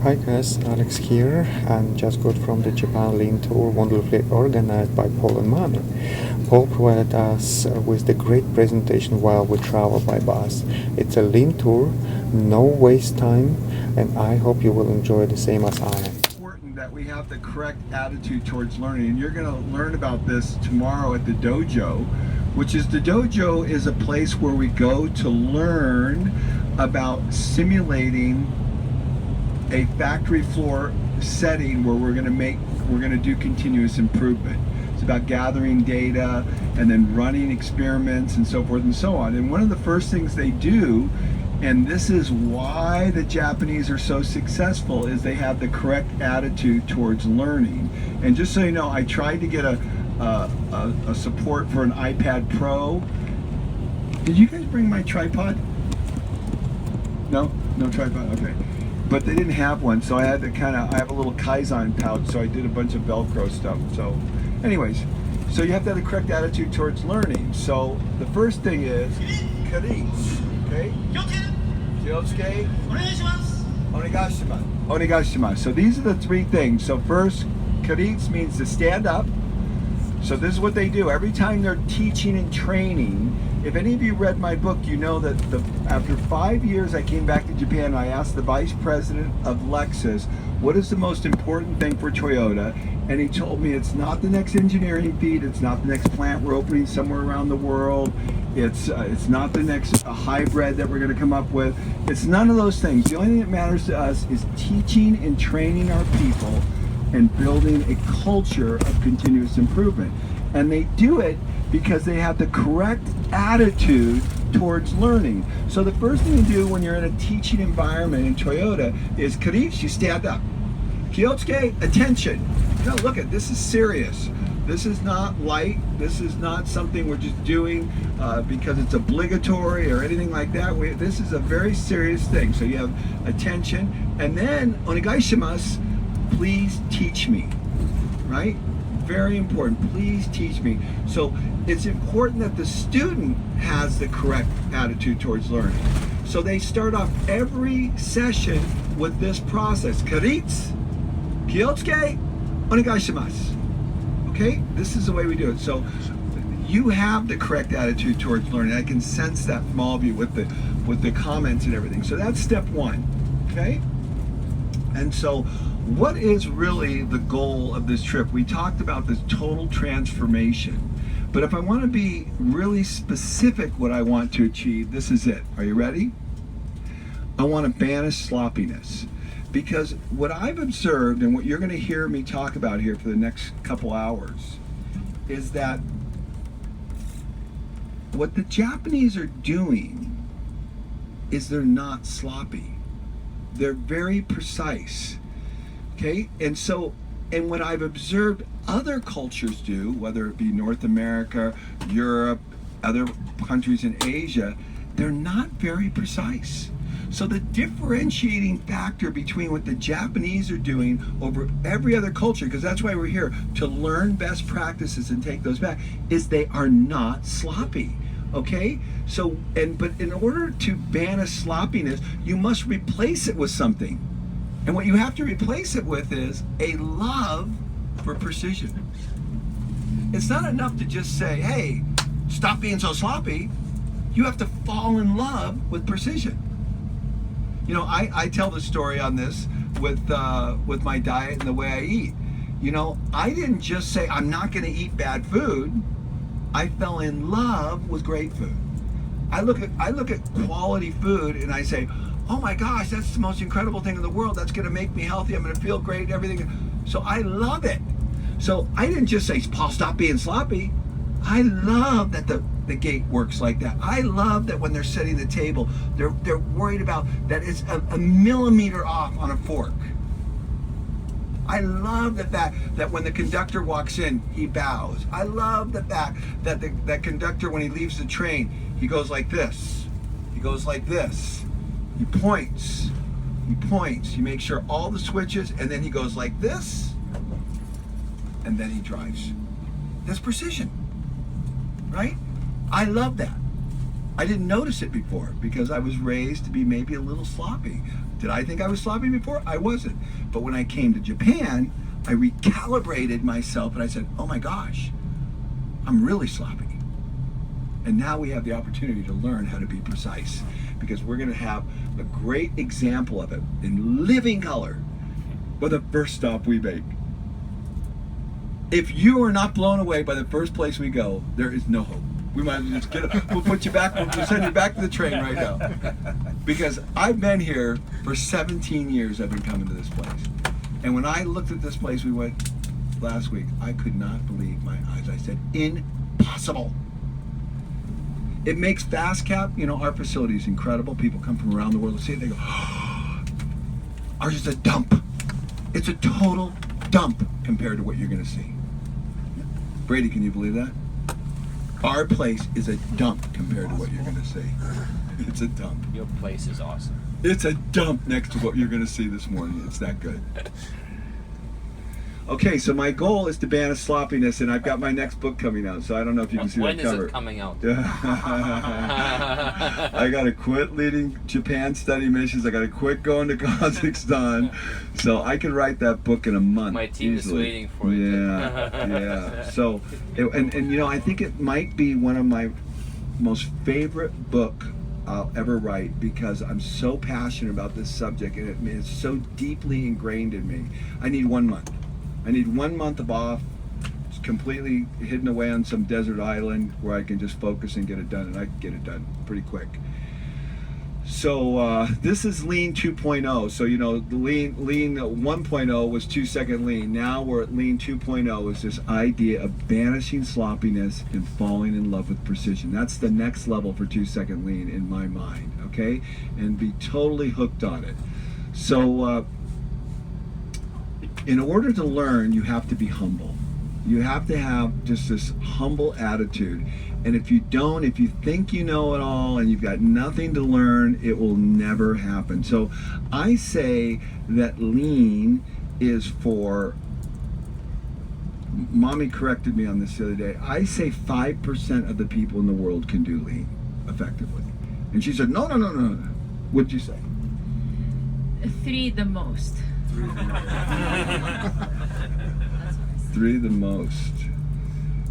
Hi guys, Alex here, and just got from the Japan Lean Tour wonderfully organized by Paul and Mami. Paul provided us with the great presentation while we travel by bus. It's a lean tour, no waste time, and I hope you will enjoy the same as I am. Important that we have the correct attitude towards learning, and you're going to learn about this tomorrow at the dojo, which is the dojo is a place where we go to learn about simulating a factory floor setting where we're going to do continuous improvement. It's about gathering data and then running experiments and so forth and so on. And one of the first things they do, and this is why the Japanese are so successful, is they have the correct attitude towards learning. And just so you know, I tried to get a support for an iPad Pro. Did you guys bring my tripod? No tripod. Okay. But they didn't have one, so I had to I have a little Kaizen pouch, so I did a bunch of Velcro stuff. So anyways, so you have to have the correct attitude towards learning. So the first thing is karitsu, okay? Kyotsuke, onegashimasu. So these are the three things. So first, karitsu means to stand up. So this is what they do. Every time they're teaching and training, if any of you read my book, you know that after 5 years I came back to Japan and I asked the vice president of Lexus, what is the most important thing for Toyota? And he told me it's not the next engineering feat, it's not the next plant we're opening somewhere around the world, it's not the next hybrid that we're going to come up with. It's none of those things. The only thing that matters to us is teaching and training our people and building a culture of continuous improvement. And they do it because they have the correct attitude towards learning. So the first thing you do when you're in a teaching environment in Toyota is karitsu, you stand up. Kyotsuke, attention. No, look at this is serious. This is not light. This is not something we're just doing because it's obligatory or anything like that. This is a very serious thing. So you have attention, and then onegaishimasu, please teach me, right? Very important, please teach me. So it's important that the student has the correct attitude towards learning. So they start off every session with this process. Karitsu, kyotsuke, onegaishimasu. Okay, this is the way we do it. So you have the correct attitude towards learning. I can sense that from all of you with the comments and everything. So that's step one, okay? And so what is really the goal of this trip? We talked about this total transformation. But if I want to be really specific what I want to achieve, this is it. Are you ready? I want to banish sloppiness. Because what I've observed and what you're going to hear me talk about here for the next couple hours is that what the Japanese are doing is they're not sloppy. They're very precise. Okay, and what I've observed other cultures do, whether it be North America, Europe, other countries in Asia, they're not very precise. So the differentiating factor between what the Japanese are doing over every other culture, because that's why we're here, to learn best practices and take those back, is they are not sloppy. Okay? So, but in order to banish sloppiness, you must replace it with something. And what you have to replace it with is a love for precision. It's not enough to just say, hey, stop being so sloppy. You have to fall in love with precision. You know, I tell the story on this with my diet and the way I eat. You know, I didn't just say I'm not going to eat bad food. I fell in love with great food. I look at quality food and I say, oh my gosh, that's the most incredible thing in the world. That's going to make me healthy. I'm going to feel great, everything. So I love it. So I didn't just say, Paul, stop being sloppy. I love that the gate works like that. I love that when they're setting the table, they're worried about that it's a millimeter off on a fork. I love the fact that when the conductor walks in, he bows. I love the fact that that conductor, when he leaves the train, he goes like this. He goes like this. He points. He points. He makes sure all the switches, and then he goes like this, and then he drives. That's precision, right? I love that. I didn't notice it before because I was raised to be maybe a little sloppy. Did I think I was sloppy before? I wasn't. But when I came to Japan, I recalibrated myself and I said, oh my gosh, I'm really sloppy. And now we have the opportunity to learn how to be precise, because we're going to have a great example of it in living color by the first stop we make. If you are not blown away by the first place we go, there is no hope. We might as well just get it. We'll put you back. We'll send you back to the train right now. Because I've been here for 17 years. I've been coming to this place. And when I looked at this place we went last week, I could not believe my eyes. I said, impossible. It makes FastCap, you know, our facility is incredible. People come from around the world to see it. They go, oh, ours is a dump. It's a total dump compared to what you're going to see. Brady, can you believe that? Our place is a dump compared to what you're going to see. It's a dump. Your place is awesome. It's a dump next to what you're going to see this morning. It's that good. Okay, so my goal is to ban sloppiness, and I've got my next book coming out, so I don't know if you can see that cover. When is it coming out? I got to quit leading Japan study missions. I got to quit going to Kazakhstan, so I can write that book in a month. My team easily. is waiting for it. Yeah. So, and you know, I think it might be one of my most favorite book I'll ever write, because I'm so passionate about this subject, and it's so deeply ingrained in me. I need 1 month. I need 1 month of off, it's completely hidden away on some desert island where I can just focus and get it done, and I can get it done pretty quick. So this is Lean 2.0. So, you know, the Lean 1.0 was 2-second lean. Now we're at Lean 2.0, is this idea of banishing sloppiness and falling in love with precision. That's the next level for 2-second lean in my mind, okay? And be totally hooked on it. So in order to learn, you have to be humble. You have to have just this humble attitude. And if you don't, if you think you know it all and you've got nothing to learn, it will never happen. So I say that lean is for, Mommy corrected me on this the other day, I say 5% of the people in the world can do lean effectively. And she said, no. What'd you say? 3 the most. 3 the most.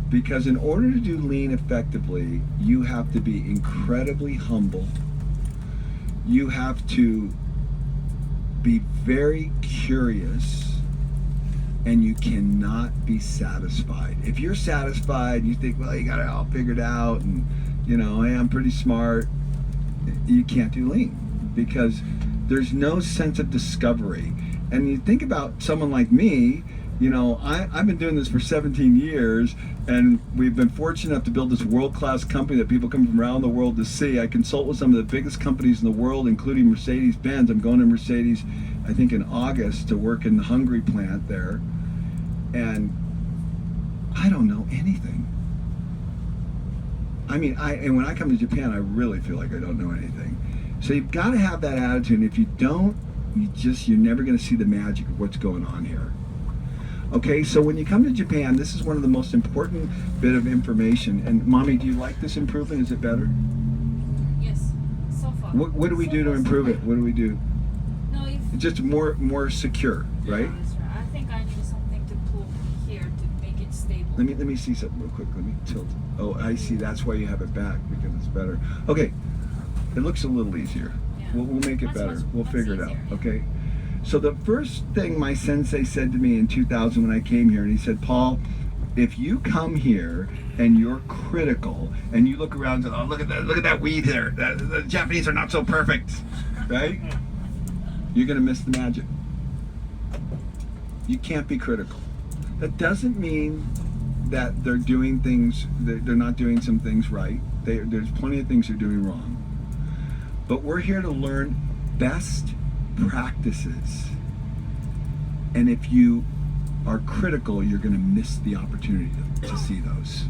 Because in order to do lean effectively, you have to be incredibly humble. You have to be very curious, and you cannot be satisfied. If you're satisfied, you think, well, you got it all figured out, and you know, hey, I'm pretty smart, you can't do lean, because there's no sense of discovery. And you think about someone like me, you know, I've been doing this for 17 years, and we've been fortunate enough to build this world-class company that people come from around the world to see. I consult with some of the biggest companies in the world, including Mercedes-Benz. I'm going to Mercedes, I think, in August to work in the Hungary plant there. And I don't know anything. I mean, and when I come to Japan, I really feel like I don't know anything. So you've got to have that attitude. And if you don't, you're never going to see the magic of what's going on here. Okay, so when you come to Japan, this is one of the most important bit of information. And Mommy, do you like this improvement? Is it better? Yes, so far. What do we do to improve it? What do we do? No, if It's just more secure, right? I think I need something to pull here to make it stable. Let me see something real quick. Let me tilt. Oh, I see. That's why you have it back, because it's better. Okay, it looks a little easier. Yeah. We'll make it better. We'll much figure it out. easier, yeah. Okay. So the first thing my sensei said to me in 2000 when I came here, and he said, Paul, if you come here and you're critical and you look around and say, oh, look at that weed there. The Japanese are not so perfect, right? You're going to miss the magic. You can't be critical. That doesn't mean that they're doing things, they're not doing some things right. There's plenty of things they're doing wrong. But we're here to learn best practices. And if you are critical, you're going to miss the opportunity to see those.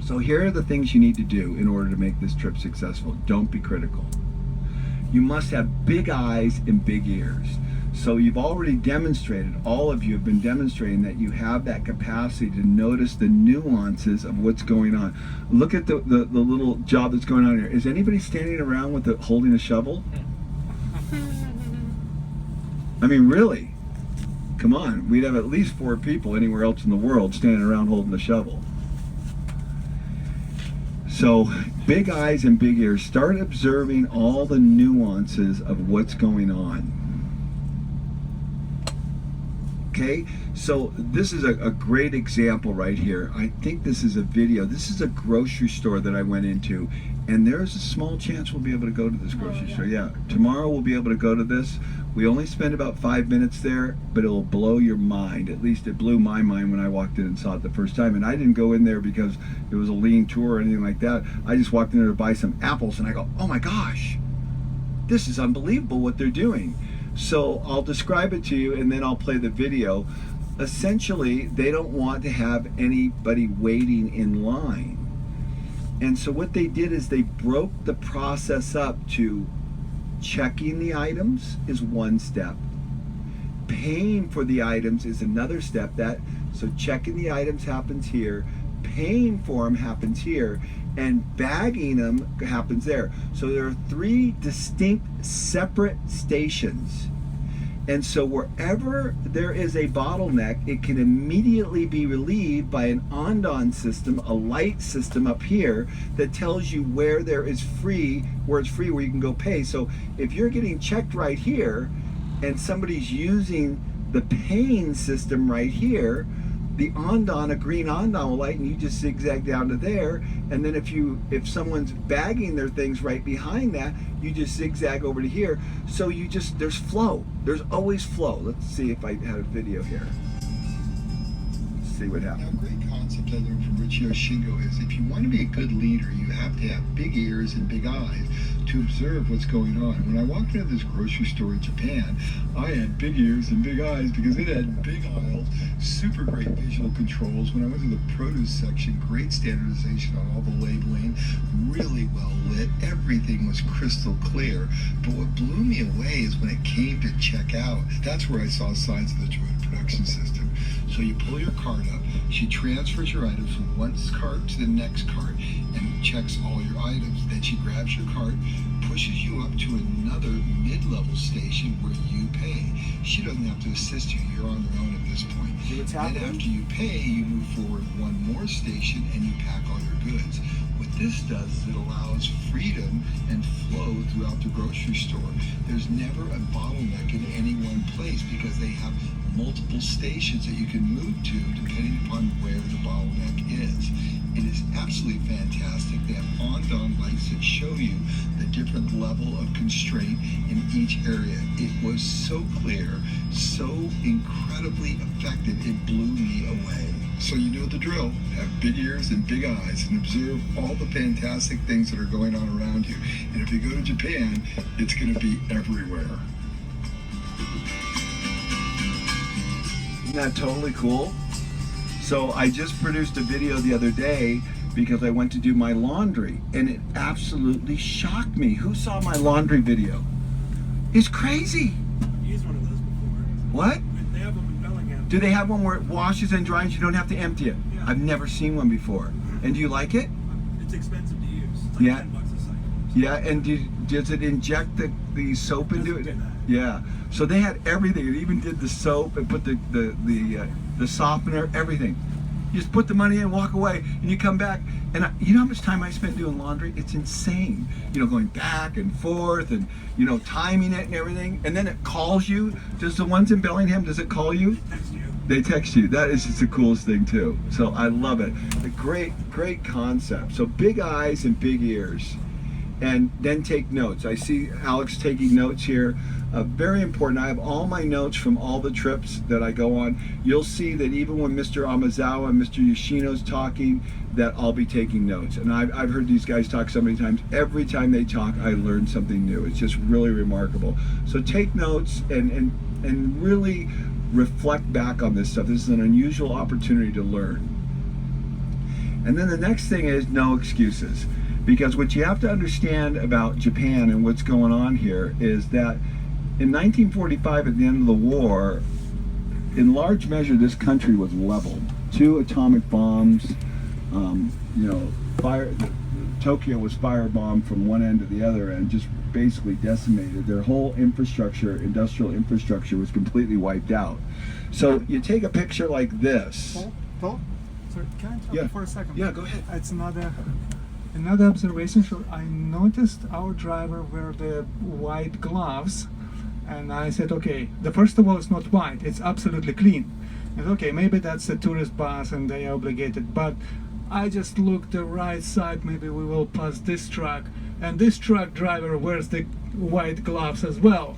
So here are the things you need to do in order to make this trip successful. Don't be critical. You must have big eyes and big ears. So you've already demonstrated, all of you have been demonstrating that you have that capacity to notice the nuances of what's going on. Look at the little job that's going on here. Is anybody standing around with holding a shovel? I mean, really. Come on, we'd have at least 4 people anywhere else in the world standing around holding the shovel. So, big eyes and big ears. Start observing all the nuances of what's going on. Okay, so this is a great example right here. I think this is a video. This is a grocery store that I went into, and there's a small chance we'll be able to go to this grocery store. Yeah, tomorrow we'll be able to go to this. We only spend about 5 minutes there, but it'll blow your mind. At least it blew my mind when I walked in and saw it the first time. And I didn't go in there because it was a lean tour or anything like that. I just walked in there to buy some apples, and I go, oh my gosh, this is unbelievable what they're doing. So I'll describe it to you, and then I'll play the video. Essentially, they don't want to have anybody waiting in line. And so what they did is they broke the process up to checking the items is one step. Paying for the items is another step. So checking the items happens here, paying for them happens here, and bagging them happens there. So there are 3 distinct separate stations. And so wherever there is a bottleneck, it can immediately be relieved by an on-don system, a light system up here that tells you where there is free, where it's free, where you can go pay. So if you're getting checked right here and somebody's using the paying system right here, the on-don, a green on-don will light, and you just zigzag down to there. And then if someone's bagging their things right behind that, you just zigzag over to here. So there's flow. There's always flow. Let's see if I had a video here. Let's see what happens. Now, a great concept I learned from Ichiro Toyota is if you want to be a good leader, you have to have big ears and big eyes to observe what's going on. When I walked into this grocery store in Japan, I had big ears and big eyes because it had big aisles, super great visual controls. When I went to the produce section, great standardization on all the labeling, really well lit, everything was crystal clear. But what blew me away is when it came to check out, that's where I saw signs of the Toyota production system. So you pull your cart up, she transfers your items from one cart to the next cart and checks all your items. Then she grabs your cart, pushes you up to another mid-level station where you pay. She doesn't have to assist you, you're on your own at this point. Then after you pay, you move forward one more station and you pack all your goods. What this does is it allows freedom and flow throughout the grocery store. There's never a bottleneck in any one place because they have multiple stations that you can move to depending upon where the bottleneck is. It is absolutely fantastic. They have on-don lights that show you the different level of constraint in each area. It was so clear, so incredibly effective, it blew me away. So you know the drill. Have big ears and big eyes and observe all the fantastic things that are going on around you. And if you go to Japan, it's going to be everywhere. Isn't that totally cool? So I just produced a video the other day because I went to do my laundry, and it absolutely shocked me. Who saw my laundry video? It's crazy. I've used one of those before. What? They have them in Bellingham. Do they have one where it washes and dries? You don't have to empty it. Yeah. I've never seen one before. And do you like it? It's expensive to use. It's like Yeah. $10 a cycle. Yeah, and does it inject the soap into it? Doesn't do that. Yeah. So they had everything. It even did the soap and put the softener, everything. You just put the money in, walk away, and you come back. And you know how much time I spent doing laundry? It's insane. You know, going back and forth and, you know, timing it and everything. And then it calls you. Does the ones in Bellingham, does it call you? Text you. They text you. That is just the coolest thing too. So I love it. A great concept. So big eyes and big ears. And then take notes. I see Alex taking notes here. Very important. I have all my notes from all the trips that I go on. You'll see that even when Mr. Amazawa and Mr. Yoshino's talking, that I'll be taking notes. And I've heard these guys talk so many times. Every time they talk, I learn something new. It's just really remarkable. So take notes and really reflect back on this stuff. This is an unusual opportunity to learn. And then the next thing is no excuses. Because what you have to understand about Japan and what's going on here is that in 1945, at the end of the war, in large measure, this country was leveled. 2 atomic bombs, you know, Tokyo was firebombed from one end to the other and just basically decimated. Their whole infrastructure, industrial infrastructure, was completely wiped out. So you take a picture like this. Paul? Sorry, can I interrupt Yeah. for a second? Yeah, go ahead. It's another observation. So I noticed our driver wear the white gloves, and I said, okay, the first of all, it's not white, it's absolutely clean. And okay, maybe that's a tourist bus and they are obligated, but I just looked the right side, maybe we will pass this truck, and this truck driver wears the white gloves as well.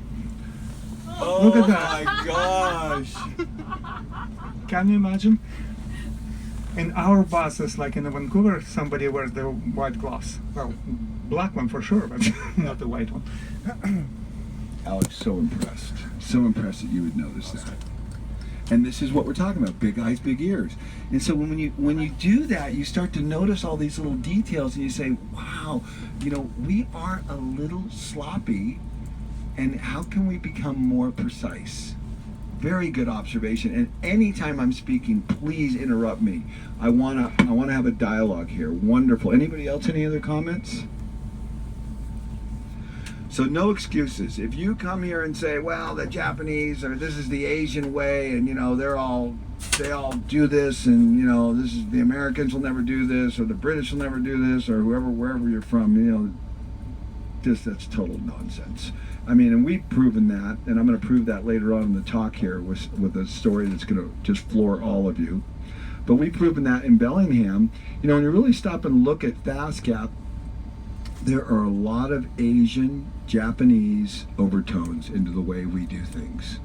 Oh Look at that. my gosh. Can you imagine? In our buses, like in Vancouver, somebody wears the white gloves. Well, black one for sure, but not the white one. Alex, so impressed. So impressed that you would notice that. And this is what we're talking about, big eyes, big ears. And so when you do that, you start to notice all these little details and you say, wow, we are a little sloppy, and how can we become more precise? Very good observation. And anytime I'm speaking, please interrupt me. I wanna have a dialogue here. Wonderful. Anybody else, any other comments? So no excuses. If you come here and say, well, the Japanese, or this is the Asian way, and they all do this, and this is the Americans will never do this, or the British will never do this, or wherever you're from, that's total nonsense. I mean, and we've proven that, and I'm going to prove that later on in the talk here with a story that's going to just floor all of you. But we've proven that in Bellingham. When you really stop and look at FastCap, there are a lot of Asian, Japanese overtones into the way we do things.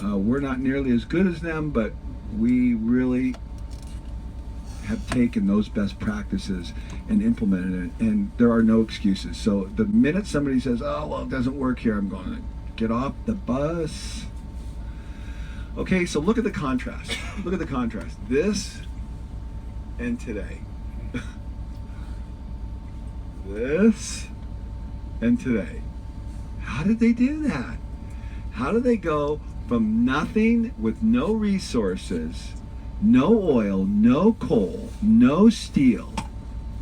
We're not nearly as good as them, but we really have taken those best practices and implemented it, and there are no excuses. So the minute somebody says, oh, well, it doesn't work here, I'm going to get off the bus. Okay, so look at the contrast. Look at the contrast. This and today. This and today. How did they do that? How did they go from nothing with no resources, no oil, no coal, no steel,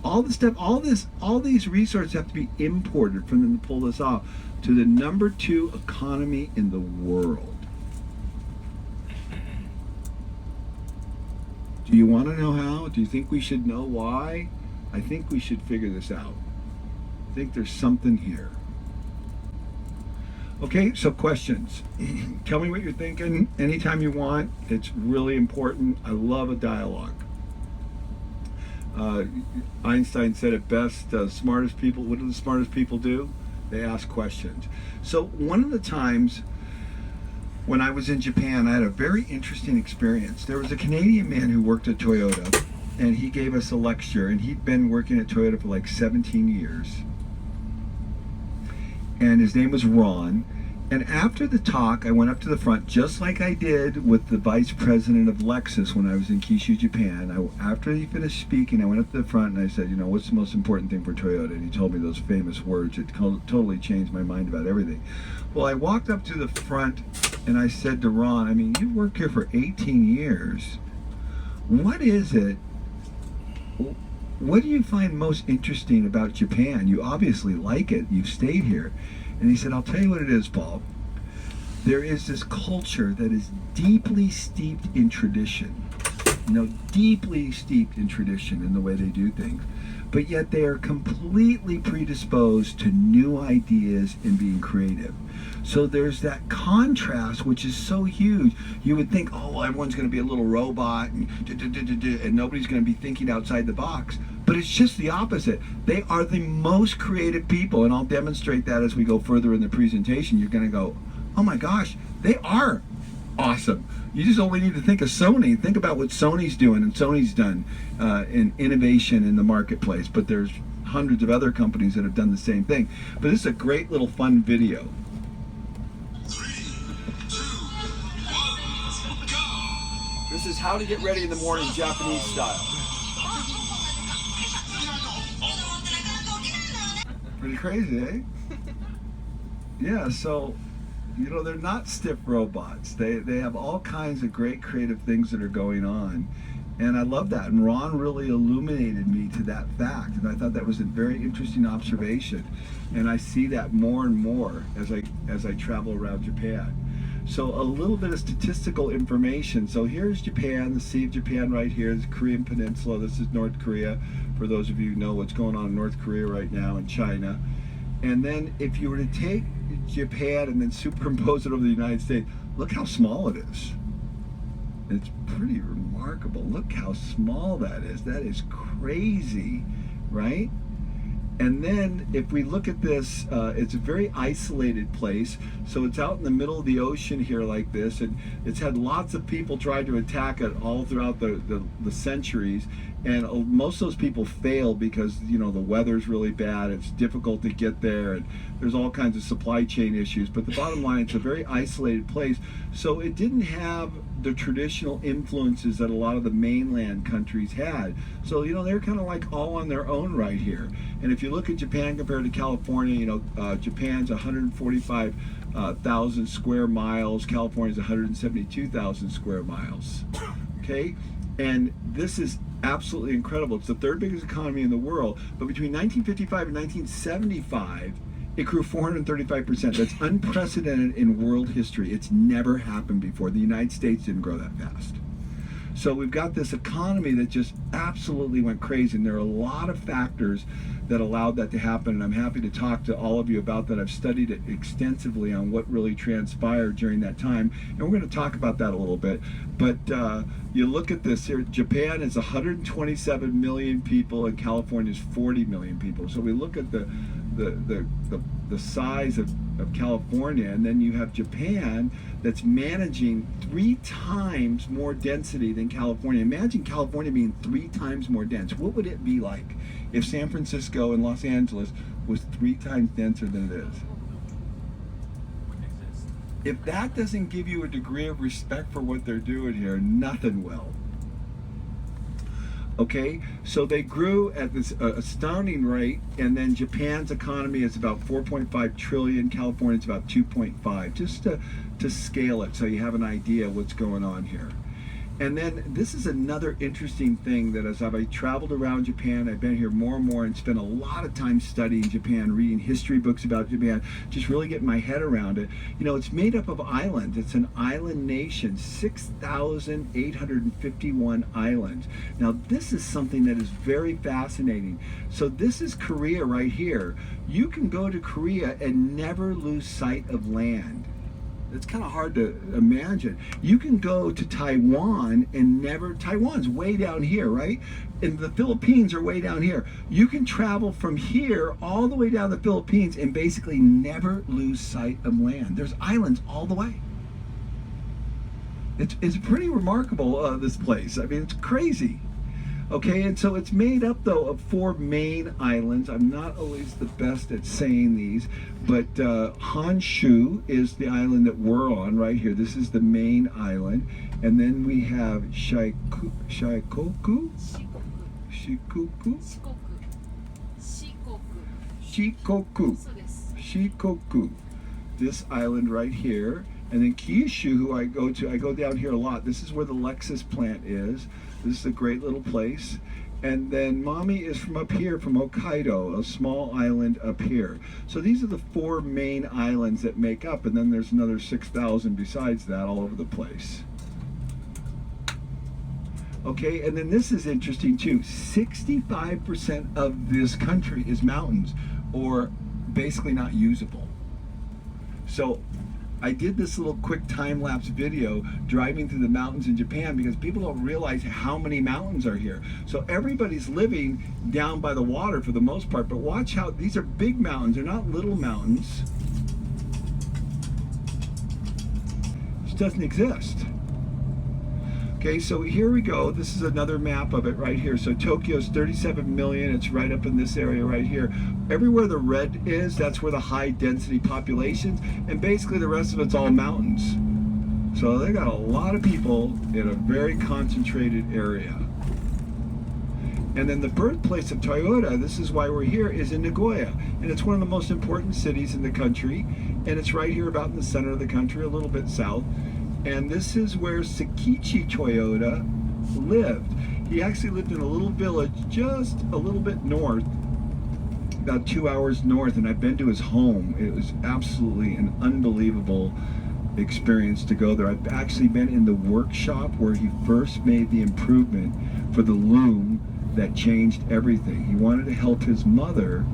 all these resources have to be imported for them to pull this off, to the number 2 economy in the world? Do you want to know how? Do you think we should know why? I think we should figure this out. I think there's something here. Okay, so questions. Tell me what you're thinking anytime you want. It's really important. I love a dialogue. Einstein said it best, smartest people, what do the smartest people do? They ask questions. So one of the times when I was in Japan, I had a very interesting experience. There was a Canadian man who worked at Toyota, and he gave us a lecture, and he'd been working at Toyota for like 17 years. And his name was Ron. And after the talk, I went up to the front, just like I did with the vice president of Lexus when I was in Kyushu, Japan. After he finished speaking, I went up to the front and I said, what's the most important thing for Toyota? And he told me those famous words. It totally changed my mind about everything. Well, I walked up to the front and I said to Ron, you worked here for 18 years. What is it? What do you find most interesting about Japan? You obviously like it. You've stayed here. And he said, I'll tell you what it is, Paul. There is this culture that is deeply steeped in tradition. Deeply steeped in tradition in the way they do things. But yet they are completely predisposed to new ideas and being creative. So there's that contrast, which is so huge. You would think, oh, well, everyone's going to be a little robot and nobody's going to be thinking outside the box. But it's just the opposite. They are the most creative people, and I'll demonstrate that as we go further in the presentation. You're going to go, oh my gosh, they are awesome. You just only need to think of Sony. Think about what Sony's doing and Sony's done in innovation in the marketplace. But there's hundreds of other companies that have done the same thing. But this is a great little fun video. 3, 2, 1, go! This is how to get ready in the morning, Japanese style. Pretty crazy, eh? Yeah, so, they're not stiff robots. They have all kinds of great creative things that are going on. And I love that. And Ron really illuminated me to that fact. And I thought that was a very interesting observation. And I see that more and more as I travel around Japan. So a little bit of statistical information. So here's Japan, the Sea of Japan right here, the Korean Peninsula. This is North Korea, for those of you who know what's going on in North Korea right now and China. And then if you were to take Japan and then superimpose it over the United States, look how small it is. It's pretty remarkable. Look how small that is. That is crazy, right? And then if we look at this, it's a very isolated place. So it's out in the middle of the ocean here like this, and it's had lots of people try to attack it all throughout the centuries. And most of those people fail because, you know, the weather's really bad, it's difficult to get there, and there's all kinds of supply chain issues. But the bottom line, it's a very isolated place. So it didn't have the traditional influences that a lot of the mainland countries had. So, you know, they're kind of like all on their own right here. And if you look at Japan compared to California, you know, Japan's 145,000 square miles, California's 172,000 square miles. Okay? And this is absolutely incredible. It's the third biggest economy in the world, but between 1955 and 1975, it grew 435%. That's unprecedented in world history. It's never happened before. The United States didn't grow that fast. So we've got this economy that just absolutely went crazy, and there are a lot of factors that allowed that to happen, and I'm happy to talk to all of you about that. I've studied it extensively on what really transpired during that time, and we're going to talk about that a little bit. But you look at this here, Japan is 127 million people, and California is 40 million people. So we look at the size of California, and then you have Japan that's managing 3 times more density than California. Imagine California being 3 times more dense. What would it be like if San Francisco and Los Angeles was 3 times denser than it is? If that doesn't give you a degree of respect for what they're doing here, nothing will. Okay, so they grew at this astounding rate, and then Japan's economy is about 4.5 trillion, California's about 2.5, just to scale it so you have an idea what's going on here. And then this is another interesting thing that as I've traveled around Japan, I've been here more and more and spent a lot of time studying Japan, reading history books about Japan, just really getting my head around it. You know, it's made up of islands. It's an island nation, 6,851 islands. Now, this is something that is very fascinating. So this is Korea right here. You can go to Korea and never lose sight of land. It's kind of hard to imagine. You can go to Taiwan and never, Taiwan's way down here, right? And the Philippines are way down here. You can travel from here all the way down the Philippines and basically never lose sight of land. There's islands all the way. It's pretty remarkable, this place. I mean, it's crazy. Okay, and so it's made up, though, of 4 main islands. I'm not always the best at saying these, but Honshu is the island that we're on right here. This is the main island. And then we have Shikoku? Shikoku. Shikoku. This island right here. And then Kyushu, who I go down here a lot. This is where the Lexus plant is. This is a great little place. And then Mommy is from up here, from Hokkaido, a small island up here. So these are the 4 main islands that make up, and then there's another 6,000 besides that all over the place. Okay, and then this is interesting too. 65% of this country is mountains, or basically not usable. So I did this little quick time-lapse video driving through the mountains in Japan because people don't realize how many mountains are here. So everybody's living down by the water for the most part, but watch how these are big mountains. They're not little mountains. It doesn't exist. Okay, so here we go. This is another map of it right here. So Tokyo's 37 million. It's right up in this area right here. Everywhere the red is, that's where the high density populations, and basically the rest of it's all mountains. So they got a lot of people in a very concentrated area. And then the birthplace of Toyota, this is why we're here, is in Nagoya. And it's one of the most important cities in the country. And it's right here about in the center of the country, a little bit south. And this is where Sakichi Toyoda lived. He actually lived in a little village just a little bit north, about 2 hours north, and I've been to his home. It was absolutely an unbelievable experience to go there. I've actually been in the workshop where he first made the improvement for the loom that changed everything. He wanted to help his mother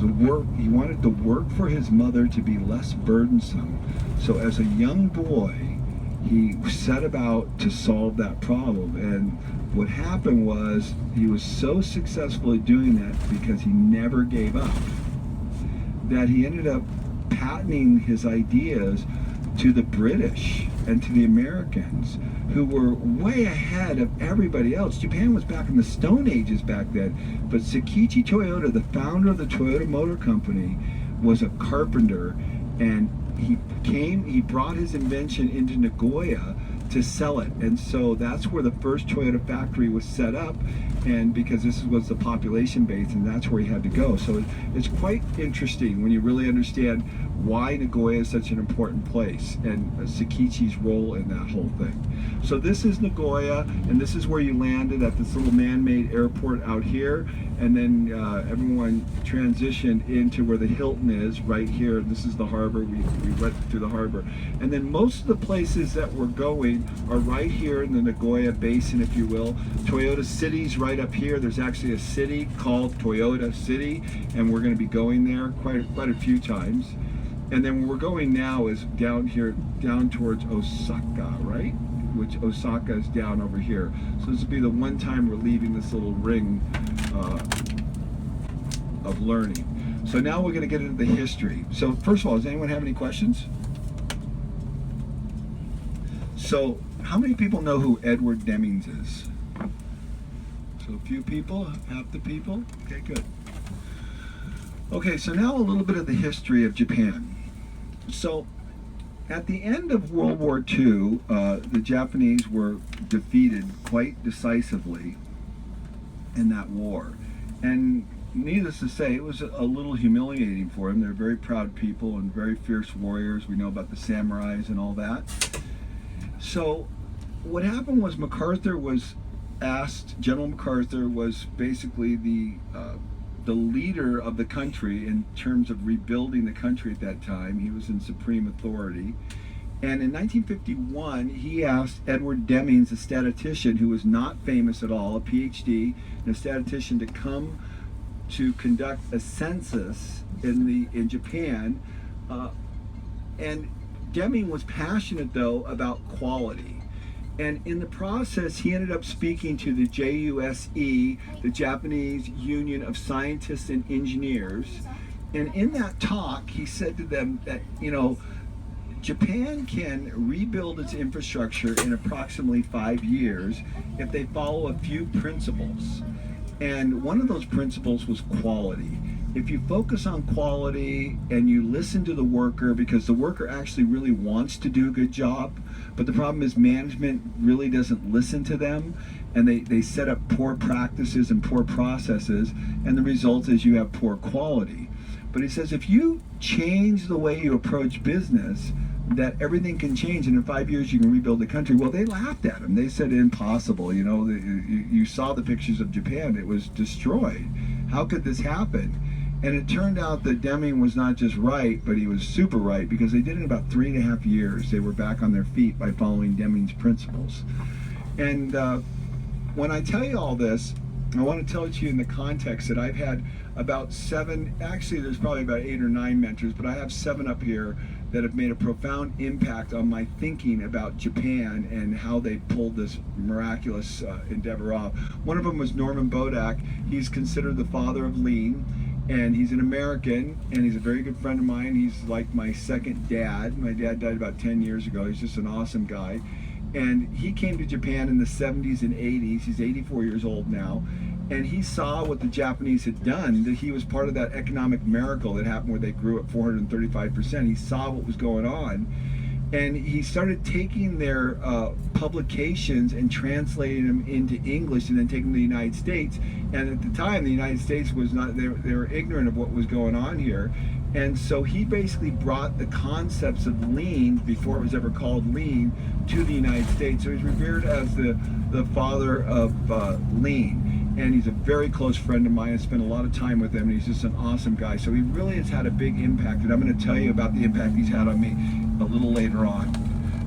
he wanted the work for his mother to be less burdensome. So as a young boy, he set about to solve that problem. And what happened was he was so successful at doing that because he never gave up, that he ended up patenting his ideas to the British and to the Americans, who were way ahead of everybody else. Japan was back in the Stone Ages back then, but Sakichi Toyoda, the founder of the Toyota Motor Company, was a carpenter, and he brought his invention into Nagoya to sell it. And so that's where the first Toyota factory was set up, and because this was the population base, and that's where he had to go. So it's quite interesting when you really understand why Nagoya is such an important place, and Sakichi's role in that whole thing. So this is Nagoya, and this is where you landed at this little man-made airport out here, and then everyone transitioned into where the Hilton is right here. This is the harbor. We went through the harbor, and then most of the places that we're going are right here in the Nagoya Basin, if you will. Toyota City's right up here. There's actually a city called Toyota City, and we're going to be going there quite a few times. And then where we're going now is down here, down towards Osaka, right? Which Osaka is down over here. So this will be the one time we're leaving this little ring of learning. So now we're going to get into the history. So first of all, does anyone have any questions? So how many people know who Edward Demings is? So a few people, half the people? Okay, good. Okay, so now a little bit of the history of Japan. So at the end of World War II, the Japanese were defeated quite decisively in that war. And needless to say, it was a little humiliating for them. They're very proud people and very fierce warriors. We know about the samurais and all that. So what happened was MacArthur was asked, General MacArthur was basically the leader of the country in terms of rebuilding the country at that time. He was in supreme authority. And in 1951, he asked Edward Demings, a statistician who was not famous at all, a PhD, and a statistician, to come to conduct a census in Japan. And Deming was passionate, though, about quality. And in the process, he ended up speaking to the JUSE, the Japanese Union of Scientists and Engineers. And in that talk, he said to them that, Japan can rebuild its infrastructure in approximately 5 years if they follow a few principles. And one of those principles was quality. If you focus on quality and you listen to the worker, because the worker actually really wants to do a good job, but the problem is management really doesn't listen to them, and they set up poor practices and poor processes, and the result is you have poor quality. But he says if you change the way you approach business, that everything can change, and in 5 years you can rebuild the country. Well, they laughed at him. They said impossible. You saw the pictures of Japan. It was destroyed. How could this happen? And it turned out that Deming was not just right, but he was super right, because they did it in about 3.5 years. They were back on their feet by following Deming's principles. And when I tell you all this, I want to tell it to you in the context that I've had about 7, actually there's probably about 8 or 9 mentors, but I have 7 up here that have made a profound impact on my thinking about Japan and how they pulled this miraculous endeavor off. One of them was Norman Bodak. He's considered the father of lean, and he's an American, and he's a very good friend of mine. He's like my second dad. My dad died about 10 years ago. He's just an awesome guy. And he came to Japan in the 70s and 80s. He's 84 years old now. And he saw what the Japanese had done, that he was part of that economic miracle that happened where they grew at 435%. He saw what was going on. And he started taking their publications and translating them into English and then taking them to the United States. And at the time, the United States was not, they were ignorant of what was going on here. And so he basically brought the concepts of lean, before it was ever called lean, to the United States. So he's revered as the father of lean. And he's a very close friend of mine. I spent a lot of time with him, and he's just an awesome guy. So he really has had a big impact, and I'm going to tell you about the impact he's had on me a little later on.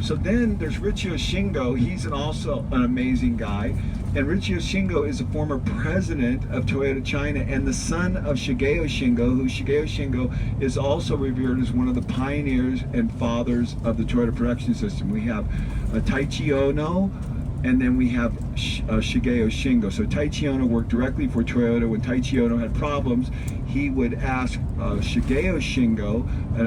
So then there's Richio Shingo. He's also an amazing guy. And Richio Shingo is a former president of Toyota China and the son of Shigeo Shingo, who Shigeo Shingo is also revered as one of the pioneers and fathers of the Toyota production system. We have Taichi Ono, and then we have Shigeo Shingo. So Taichi Ono worked directly for Toyota. When Taichi Ono had problems, he would ask Shigeo Shingo,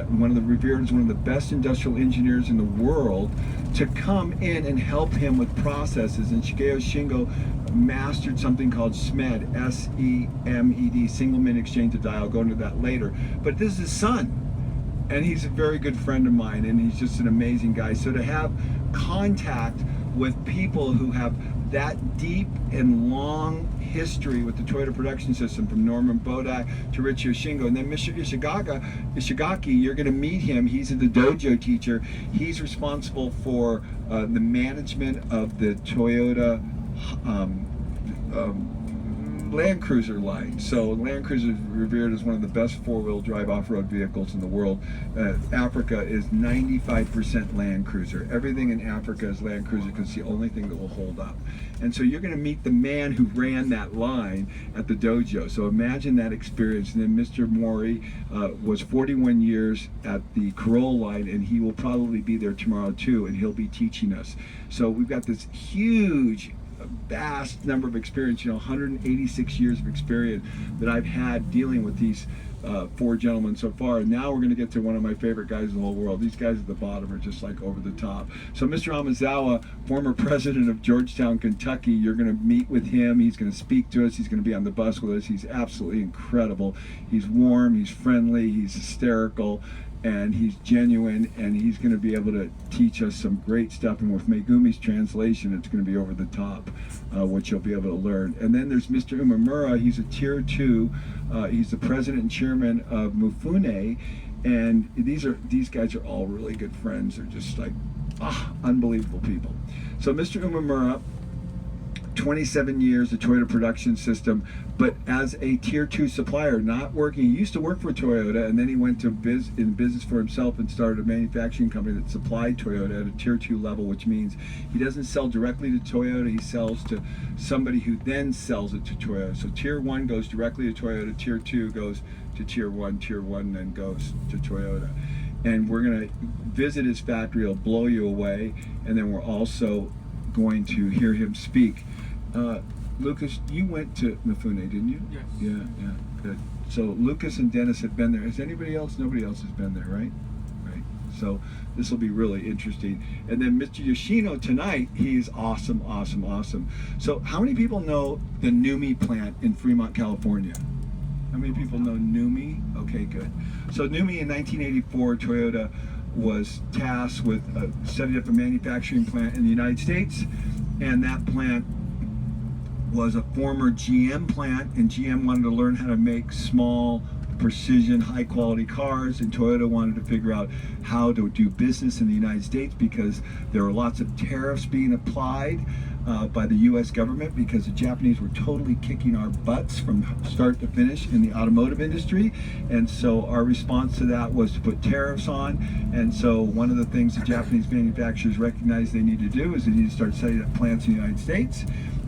one of the revered as one of the best industrial engineers in the world, to come in and help him with processes. And Shigeo Shingo mastered something called SMED, S-E-M-E-D, single minute exchange of die. I'll go into that later. But this is his son, and he's a very good friend of mine, and he's just an amazing guy. So to have contact with people who have that deep and long history with the Toyota production system, from Norman Bodak to Richio Shingo, and then Mr. Ishigaki, you're going to meet him. He's the dojo teacher. He's responsible for the management of the Toyota Land Cruiser line. So Land Cruiser is revered as one of the best four-wheel drive off-road vehicles in the world. Africa is 95% Land Cruiser. Everything in Africa is Land Cruiser because it's the only thing that will hold up. And so you're going to meet the man who ran that line at the dojo. So imagine that experience. And then Mr. Mori was 41 years at the Corolla line, and he will probably be there tomorrow too, and he'll be teaching us. So we've got this huge, vast number of experience, 186 years of experience that I've had dealing with these four gentlemen so far. And now we're going to get to one of my favorite guys in the whole world. These guys at the bottom are just like over the top. So Mr. Amazawa, former president of Georgetown, Kentucky, you're going to meet with him. He's going to speak to us. He's going to be on the bus with us. He's absolutely incredible. He's warm, he's friendly, he's hysterical, and he's genuine, and he's going to be able to teach us some great stuff. And with Megumi's translation, it's going to be over the top, which you'll be able to learn. And then there's Mr. Umemura. He's a tier 2. He's the president and chairman of Mufune, and these guys are all really good friends. They're just like unbelievable people. So Mr. Umemura, 27 years, the Toyota production system, but as a tier 2 supplier, not working. He used to work for Toyota, and then he went to in business for himself and started a manufacturing company that supplied Toyota at a tier 2 level, which means he doesn't sell directly to Toyota. He sells to somebody who then sells it to Toyota. So tier 1 goes directly to Toyota, tier 2 goes to tier 1 then goes to Toyota. And we're going to visit his factory. It'll blow you away. And then we're also going to hear him speak. Lucas, you went to Mifune, didn't you? Yes. Yeah, good. So Lucas and Dennis have been there. Has anybody else? Nobody else has been there, right? Right. So this will be really interesting. And then Mr. Yoshino tonight, he's awesome. So how many people know the NUMMI plant in Fremont, California? How many people know NUMMI? Okay, good. So NUMMI in 1984, Toyota was tasked with setting up a manufacturing plant in the United States, and that plant was a former GM plant, and GM wanted to learn how to make small, precision, high-quality cars, and Toyota wanted to figure out how to do business in the United States because there were lots of tariffs being applied by the U.S. government because the Japanese were totally kicking our butts from start to finish in the automotive industry. And so our response to that was to put tariffs on. And so one of the things the Japanese manufacturers recognized they need to do is they need to start setting up plants in the United States.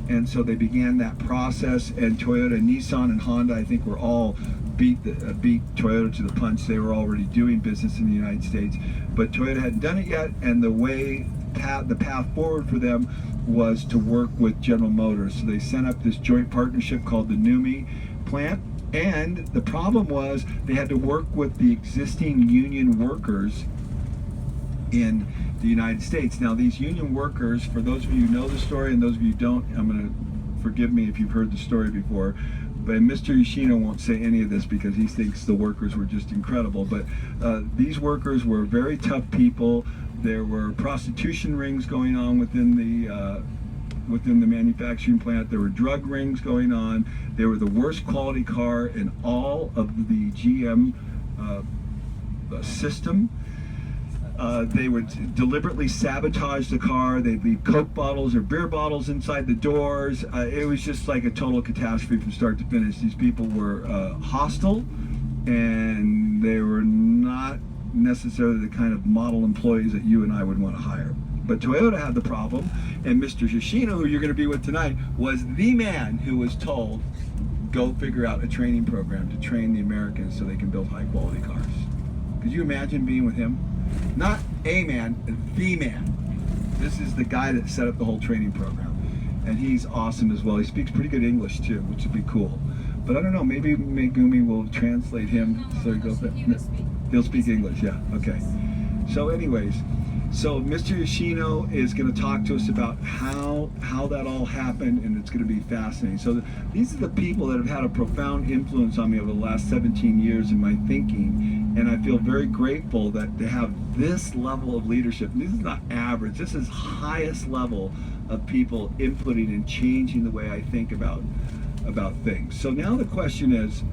And so they began that process, and Toyota, Nissan, and Honda, I think, were all beat Toyota to the punch. They were already doing business in the United States, but Toyota hadn't done it yet, and the path forward for them was to work with General Motors. So they set up this joint partnership called the NUMMI plant, and the problem was they had to work with the existing union workers in the United States. Now these union workers, for those of you who know the story and those of you who don't, I'm going to forgive me if you've heard the story before, but Mr. Yoshino won't say any of this because he thinks the workers were just incredible. But these workers were very tough people. There were prostitution rings going on within the manufacturing plant. There were drug rings going on. They were the worst quality car in all of the GM system. They would deliberately sabotage the car. They'd leave Coke bottles or beer bottles inside the doors. It was just like a total catastrophe from start to finish. These people were hostile, and they were not necessarily the kind of model employees that you and I would want to hire. But Toyota had the problem, and Mr. Yoshino, who you're going to be with tonight, was the man who was told, go figure out a training program to train the Americans so they can build high-quality cars. Could you imagine being with him? Not a man, the man. This is the guy that set up the whole training program. And he's awesome as well. He speaks pretty good English too, which would be cool. But I don't know, maybe Megumi will translate him. So he goes, he'll speak English, yeah, okay. So anyways, so Mr. Yoshino is going to talk to us about how that all happened, and it's going to be fascinating. So these are the people that have had a profound influence on me over the last 17 years in my thinking, and I feel very grateful that they have this level of leadership. This is not average. This is highest level of people inputting and changing the way I think about things. So now the question is,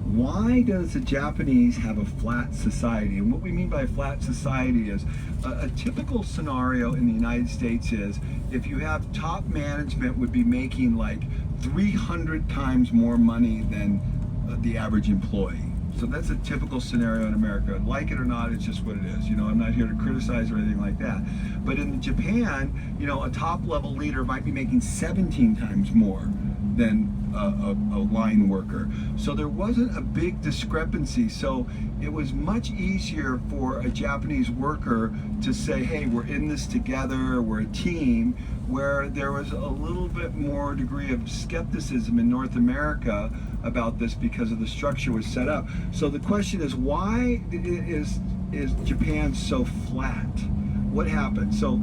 why does the Japanese have a flat society? And what we mean by a flat society is a typical scenario in the United States is if you have top management would be making like 300 times more money than the average employee. So that's a typical scenario in America. Like it or not, it's just what it is. You know, I'm not here to criticize or anything like that. But in Japan, you know, a top level leader might be making 17 times more than a line worker. So there wasn't a big discrepancy. So it was much easier for a Japanese worker to say, hey, we're in this together, we're a team, where there was a little bit more degree of skepticism in North America about this because of the structure was set up. So the question is, why is Japan so flat? What happened? So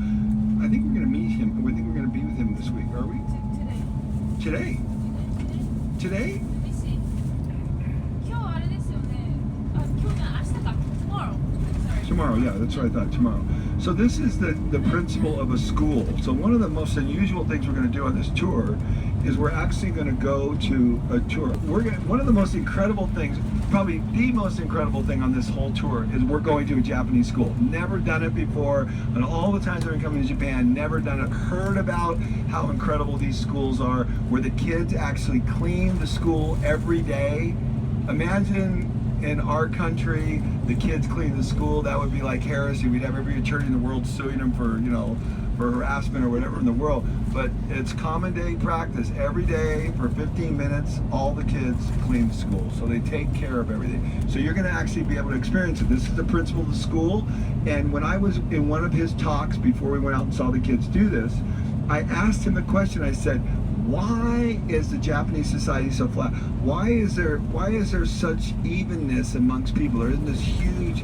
I think we're going to meet him. I think we're going to be with him this week, are we? Today? Today? Let me see. 今日あれですよね。あ、今日じゃない、明日か。Tomorrow. Sorry. Tomorrow, yeah, that's what I thought, tomorrow. So this is the principle of a school. So one of the most unusual things we're going to do on this tour is we're actually going to go to a tour. One of the most incredible things, probably the most incredible thing on this whole tour is we're going to a Japanese school. Never done it before, and all the times I've been coming to Japan, never done it. Heard about how incredible these schools are, where the kids actually clean the school every day. Imagine in our country, the kids clean the school. That would be like heresy. We'd have every attorney in the world suing them for, you know, for harassment or whatever in the world. But it's common day practice. Every day for 15 minutes, all the kids clean the school. So they take care of everything. So you're going to actually be able to experience it. This is the principle of the school. And when I was in one of his talks before we went out and saw the kids do this, I asked him the question. I said, why is the Japanese society so flat? Why is there such evenness amongst people? There isn't this huge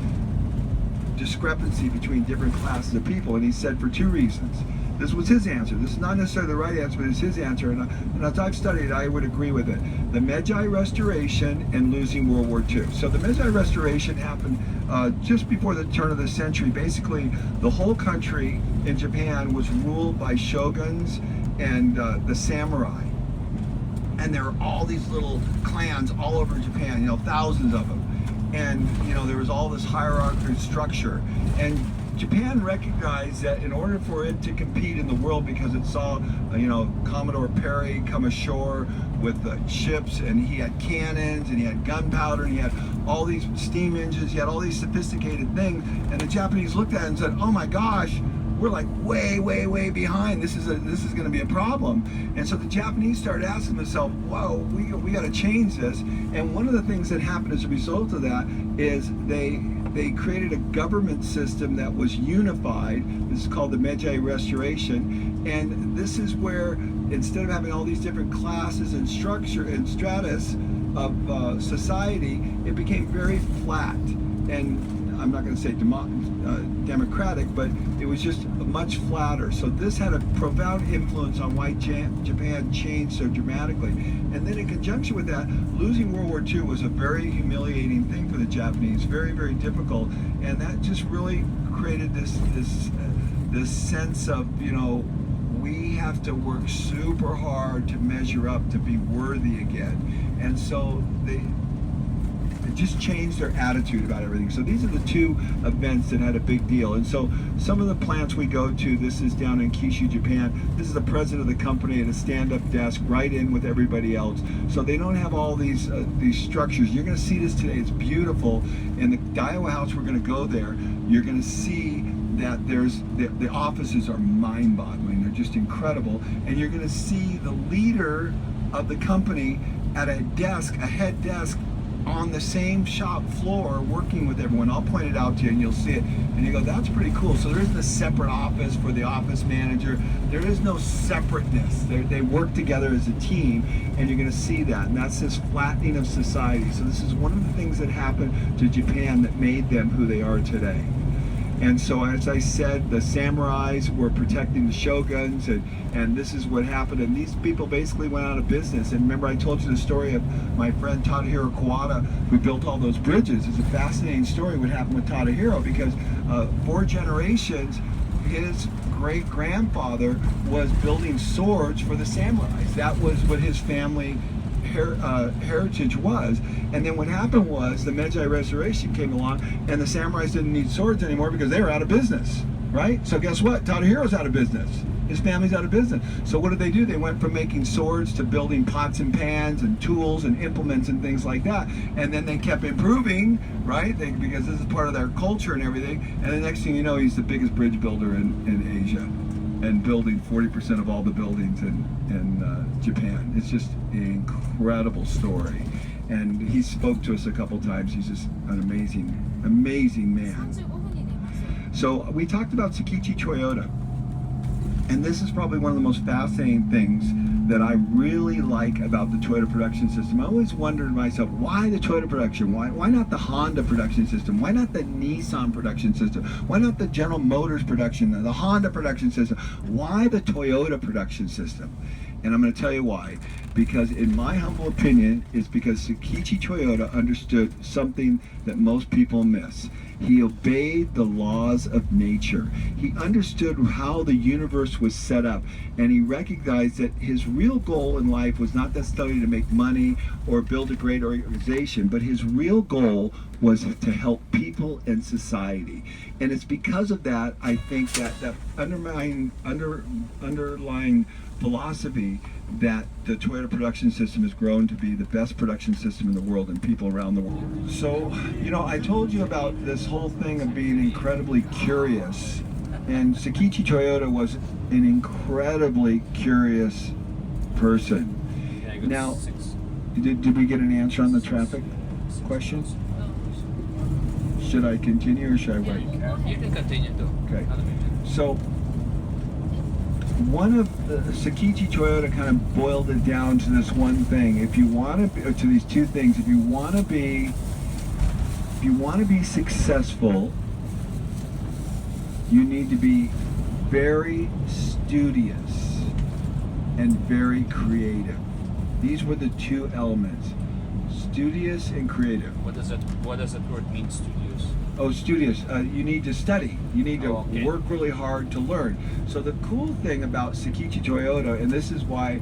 discrepancy between different classes of people. And he said for two reasons. This was his answer. This is not necessarily the right answer, but it's his answer. And as I've studied, I would agree with it. The Meiji Restoration and losing World War II. So the Meiji Restoration happened just before the turn of the century. Basically, the whole country in Japan was ruled by shoguns and the samurai. And there were all these little clans all over Japan, you know, thousands of them. And, you know, there was all this hierarchical structure. And Japan recognized that in order for it to compete in the world, because it saw, you know, Commodore Perry come ashore with ships, and he had cannons, and he had gunpowder, and he had all these steam engines, he had all these sophisticated things, and the Japanese looked at it and said, oh my gosh, we're like way behind. This is going to be a problem. And so the Japanese started asking themselves, whoa, we got to change this. And one of the things that happened as a result of that is they created a government system that was unified. This is called the Meiji Restoration. And this is where, instead of having all these different classes and structure and stratus of society, it became very flat. And I'm not going to say democratic, but it was just much flatter. So this had a profound influence on why Japan changed so dramatically. And then in conjunction with that, losing World War II was a very humiliating thing for the Japanese, very difficult. And that just really created this sense of, you know, we have to work super hard to measure up to be worthy again. And so the just changed their attitude about everything. So these are the two events that had a big deal. And so some of the plants we go to, this is down in Kyushu, Japan. This is the president of the company at a stand-up desk right in with everybody else. So they don't have all these structures. You're going to see this today. It's beautiful. In the Daiwa house, we're going to go there. You're going to see that there's the offices are mind-boggling. They're just incredible. And you're going to see the leader of the company at a desk, a head desk, on the same shop floor working with everyone. I'll point it out to you and you'll see it. And you go, that's pretty cool. So there isn't a separate office for the office manager. There is no separateness. They work together as a team, and you're going to see that. And that's this flattening of society. So this is one of the things that happened to Japan that made them who they are today. And so, as I said, the samurais were protecting the shoguns, and this is what happened. And these people basically went out of business. And remember, I told you the story of my friend Tadahiro Kawada, who built all those bridges. It's a fascinating story what happened with Tadahiro, because 4 generations, his great-grandfather was building swords for the samurais. That was what his family heritage was. And then what happened was the Meiji Restoration came along, and the samurais didn't need swords anymore because they were out of business, right? So guess what? Tadahiro's out of business. His family's out of business. So what did they do? They went from making swords to building pots and pans and tools and implements and things like that. And then they kept improving, right? Because this is part of their culture and everything. And the next thing you know, he's the biggest bridge builder in Asia, and building 40% of all the buildings in Japan. It's just an incredible story. And he spoke to us a couple times. He's just an amazing, amazing man. 35分に出ます。 So we talked about Sakichi Toyoda. And this is probably one of the most fascinating things that I really like about the Toyota production system. I always wondered to myself, why the Toyota production? Why not the Honda production system? Why not the Nissan production system? Why not the General Motors production, the Honda production system? Why the Toyota production system? And I'm going to tell you why. Because in my humble opinion, it's because Sakichi Toyoda understood something that most people miss. He obeyed the laws of nature. He understood how the universe was set up, and he recognized that his real goal in life was not necessarily to make money or build a great organization, but his real goal was to help people and society. And it's because of that, I think, that underlying philosophy that the Toyota production system has grown to be the best production system in the world and people around the world. So, you know, I told you about this whole thing of being incredibly curious, and Sakichi Toyoda was an incredibly curious person. Yeah, I got Now, 6. did we get an answer on the traffic questions? Should I continue or should I wait? You can continue though. Okay. So, one of the Sakichi Toyoda kind of boiled it down to this one thing. If you want to, to these two things, if you want to be successful, you need to be very studious and very creative. These were the two elements: studious and creative. What does that word mean, studios? Oh, studious. You need to study. You need to okay. work really hard to learn. So the cool thing about Sakichi Toyoda, and this is why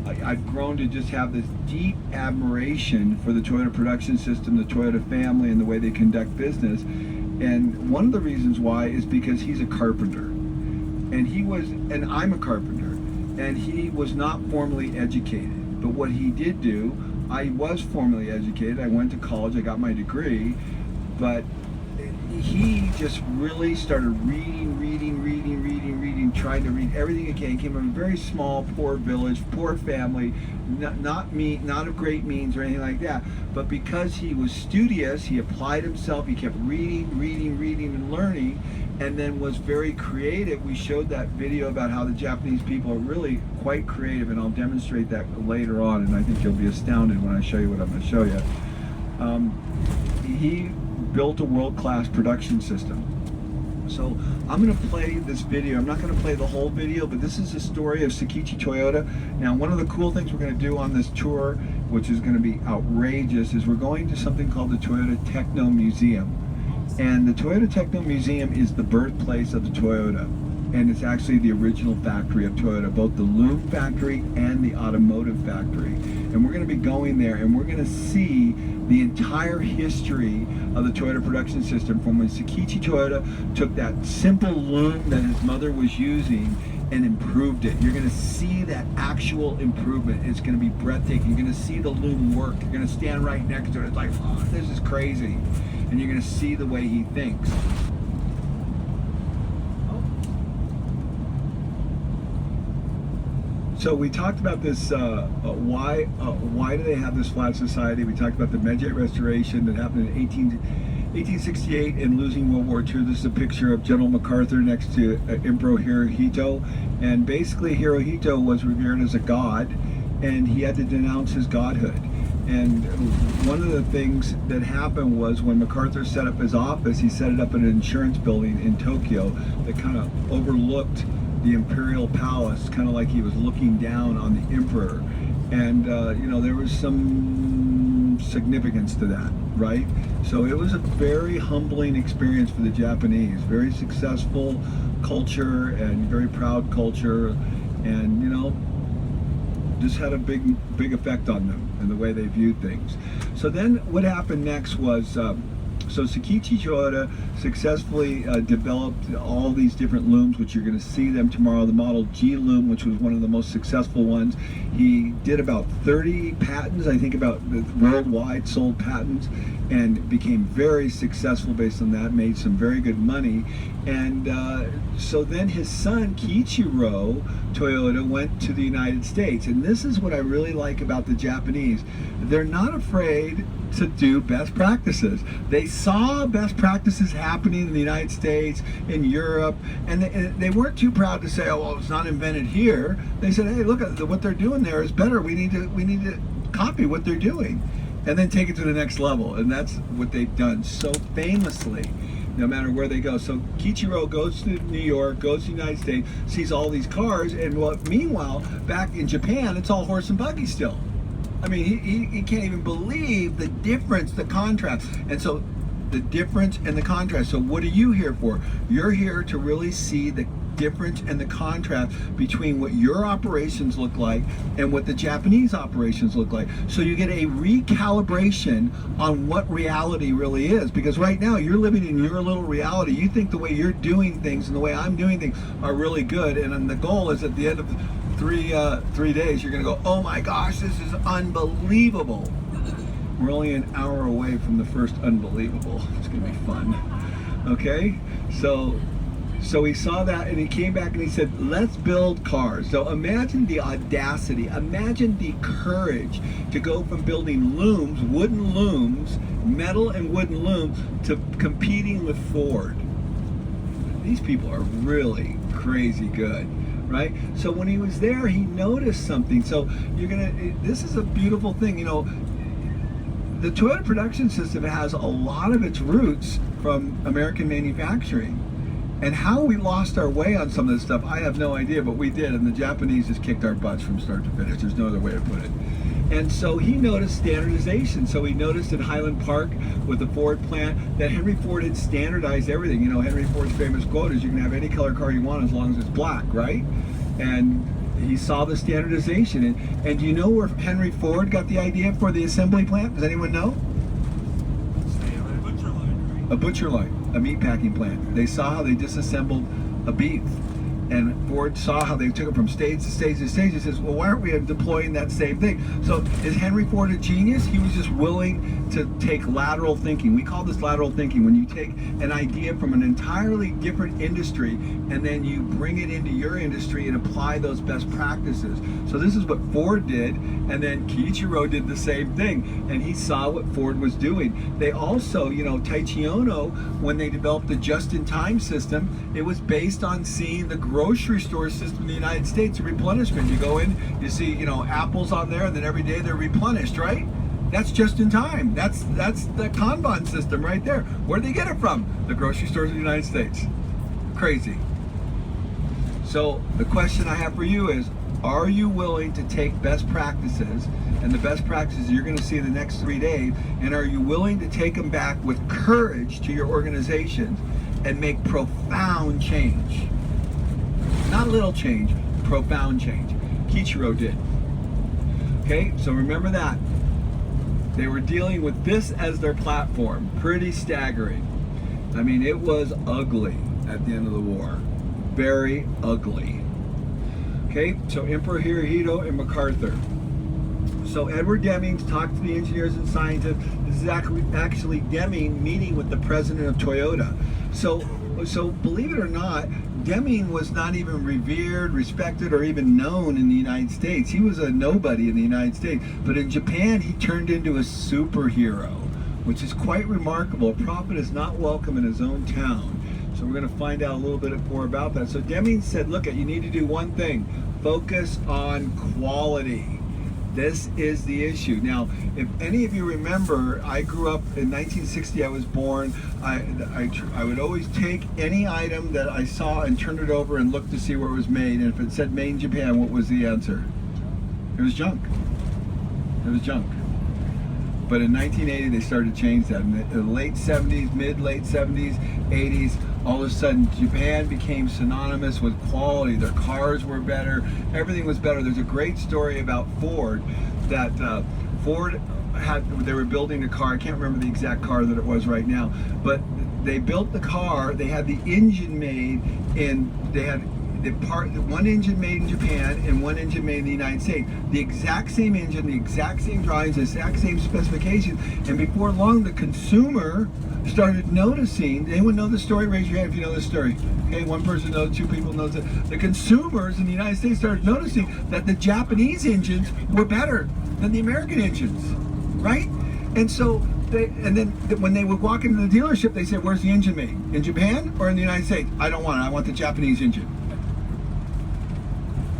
I've grown to just have this deep admiration for the Toyota production system, the Toyota family, and the way they conduct business. And one of the reasons why is because he's a carpenter. And I'm a carpenter. And he was not formally educated. But what he did do, I was formally educated. I went to college, I got my degree, but he just really started reading, trying to read everything he can. He came from a very small, poor village, poor family, not of great means or anything like that. But because he was studious, he applied himself, he kept reading and learning, and then was very creative. We showed that video about how the Japanese people are really quite creative, and I'll demonstrate that later on, and I think you'll be astounded when I show you what I'm going to show you. He built a world-class production system. So I'm going to play this video. I'm not going to play the whole video, but this is the story of Sakichi Toyoda. Now, one of the cool things we're going to do on this tour, which is going to be outrageous, is we're going to something called the Toyota Techno Museum. And the Toyota Techno Museum is the birthplace of the Toyota. And it's actually the original factory of Toyota, both the loom factory and the automotive factory. And we're going to be going there, and we're going to see the entire history of the Toyota production system from when Sakichi Toyoda took that simple loom that his mother was using and improved it. You're going to see that actual improvement. It's going to be breathtaking. You're going to see the loom work. You're going to stand right next to it. It's like, oh, this is crazy. And you're going to see the way he thinks. So we talked about this, why do they have this flat society? We talked about the Meiji Restoration that happened in 1868 and losing World War II. This is a picture of General MacArthur next to Emperor Hirohito. And basically Hirohito was revered as a god, and he had to denounce his godhood. And one of the things that happened was when MacArthur set up his office, he set it up in an insurance building in Tokyo that kind of overlooked the imperial palace, kind of like he was looking down on the emperor. And you know, there was some significance to that, right? So it was a very humbling experience for the Japanese. Very successful culture and very proud culture, and you know, just had a big effect on them and the way they viewed things. So then what happened next was so Sakichi Toyoda successfully developed all these different looms, which you're going to see them tomorrow. The Model G loom, which was one of the most successful ones. He did about 30 patents, I think about worldwide sold patents, and became very successful based on that, made some very good money. And so then his son, Ichiro Toyota, went to the United States. And this is what I really like about the Japanese. They're not afraid to do best practices. They saw best practices happening in the United States, in Europe, and they weren't too proud to say, oh, well, it's not invented here. They said, hey, look, what they're doing there is better. We need to copy what they're doing and then take it to the next level. And that's what they've done so famously, no matter where they go. So Ichiro goes to New York, goes to the United States, sees all these cars, and meanwhile, back in Japan, it's all horse and buggy still. I mean, he can't even believe the difference, the contrast. And so the difference and the contrast. So what are you here for? You're here to really see the difference and the contrast between what your operations look like and what the Japanese operations look like. So you get a recalibration on what reality really is. Because right now you're living in your little reality. You think the way you're doing things and the way I'm doing things are really good. And then the goal is at the end of 3 days, you're gonna go, oh my gosh, this is unbelievable. We're only an hour away from the first unbelievable. It's gonna be fun. Okay, so he saw that and he came back and he said, let's build cars. So imagine the audacity, imagine the courage to go from building looms, wooden looms, metal and wooden looms, to competing with Ford. These people are really crazy good. Right? So when he was there, he noticed something. So this is a beautiful thing. You know, the Toyota production system has a lot of its roots from American manufacturing. And how we lost our way on some of this stuff, I have no idea, but we did. And the Japanese just kicked our butts from start to finish. There's no other way to put it. And so he noticed standardization. So he noticed at Highland Park with the Ford plant that Henry Ford had standardized everything. You know, Henry Ford's famous quote is, you can have any color car you want as long as it's black, right? And he saw the standardization. And do you know where Henry Ford got the idea for the assembly plant? Does anyone know? Butcher line, right? A butcher line, a meat packing plant. They saw how they disassembled a beef. And Ford saw how they took it from stage to stage to stage. He says, well, why aren't we deploying that same thing? So is Henry Ford a genius? He was just willing to take lateral thinking. We call this lateral thinking, when you take an idea from an entirely different industry and then you bring it into your industry and apply those best practices. So this is what Ford did, and then Ichiro did the same thing, and he saw what Ford was doing. They also, you know, Taichi Ono, when they developed the just-in-time system, it was based on seeing the grocery store system in the United States, replenishment. You go in, you see, you know, apples on there, and then every day they're replenished, right? That's just in time. That's the Kanban system right there. Where do they get it from? The grocery stores in the United States. Crazy. So the question I have for you is, are you willing to take best practices, and the best practices you're going to see in the next 3 days, and are you willing to take them back with courage to your organizations and make profound change? Not little change, profound change. Ichiro did. Okay, so remember that. They were dealing with this as their platform. Pretty staggering. I mean, it was ugly at the end of the war. Very ugly. Okay, so Emperor Hirohito and MacArthur. So Edward Deming talked to the engineers and scientists. This is actually Deming meeting with the president of Toyota. So believe it or not, Deming was not even revered, respected, or even known in the United States. He was a nobody in the United States. But in Japan, he turned into a superhero, which is quite remarkable. A prophet is not welcome in his own town. So we're going to find out a little bit more about that. So Deming said, look, you need to do one thing. Focus on quality. This is the issue. Now, if any of you remember, I grew up in 1960. I was born. I would always take any item that I saw and turn it over and look to see where it was made. And if it said made in Japan, what was the answer? It was junk. It was junk. But in 1980, they started to change that. In the late 70s, late 70s, 80s, all of a sudden, Japan became synonymous with quality. Their cars were better. Everything was better. There's a great story about Ford that Ford they were building a car. I can't remember the exact car that it was right now, but they built the car. They had the engine made, and they had one engine made in Japan and one engine made in the United States. The exact same engine, the exact same drawings, the exact same specifications. And before long, the consumer started noticing. Anyone know the story? Raise your hand if you know the story. Okay, one person knows, two people knows it. The consumers in the United States started noticing that the Japanese engines were better than the American engines, right? And so then when they would walk into the dealership, they said, "Where's the engine made? In Japan or in the United States?" "I don't want it. I want the Japanese engine."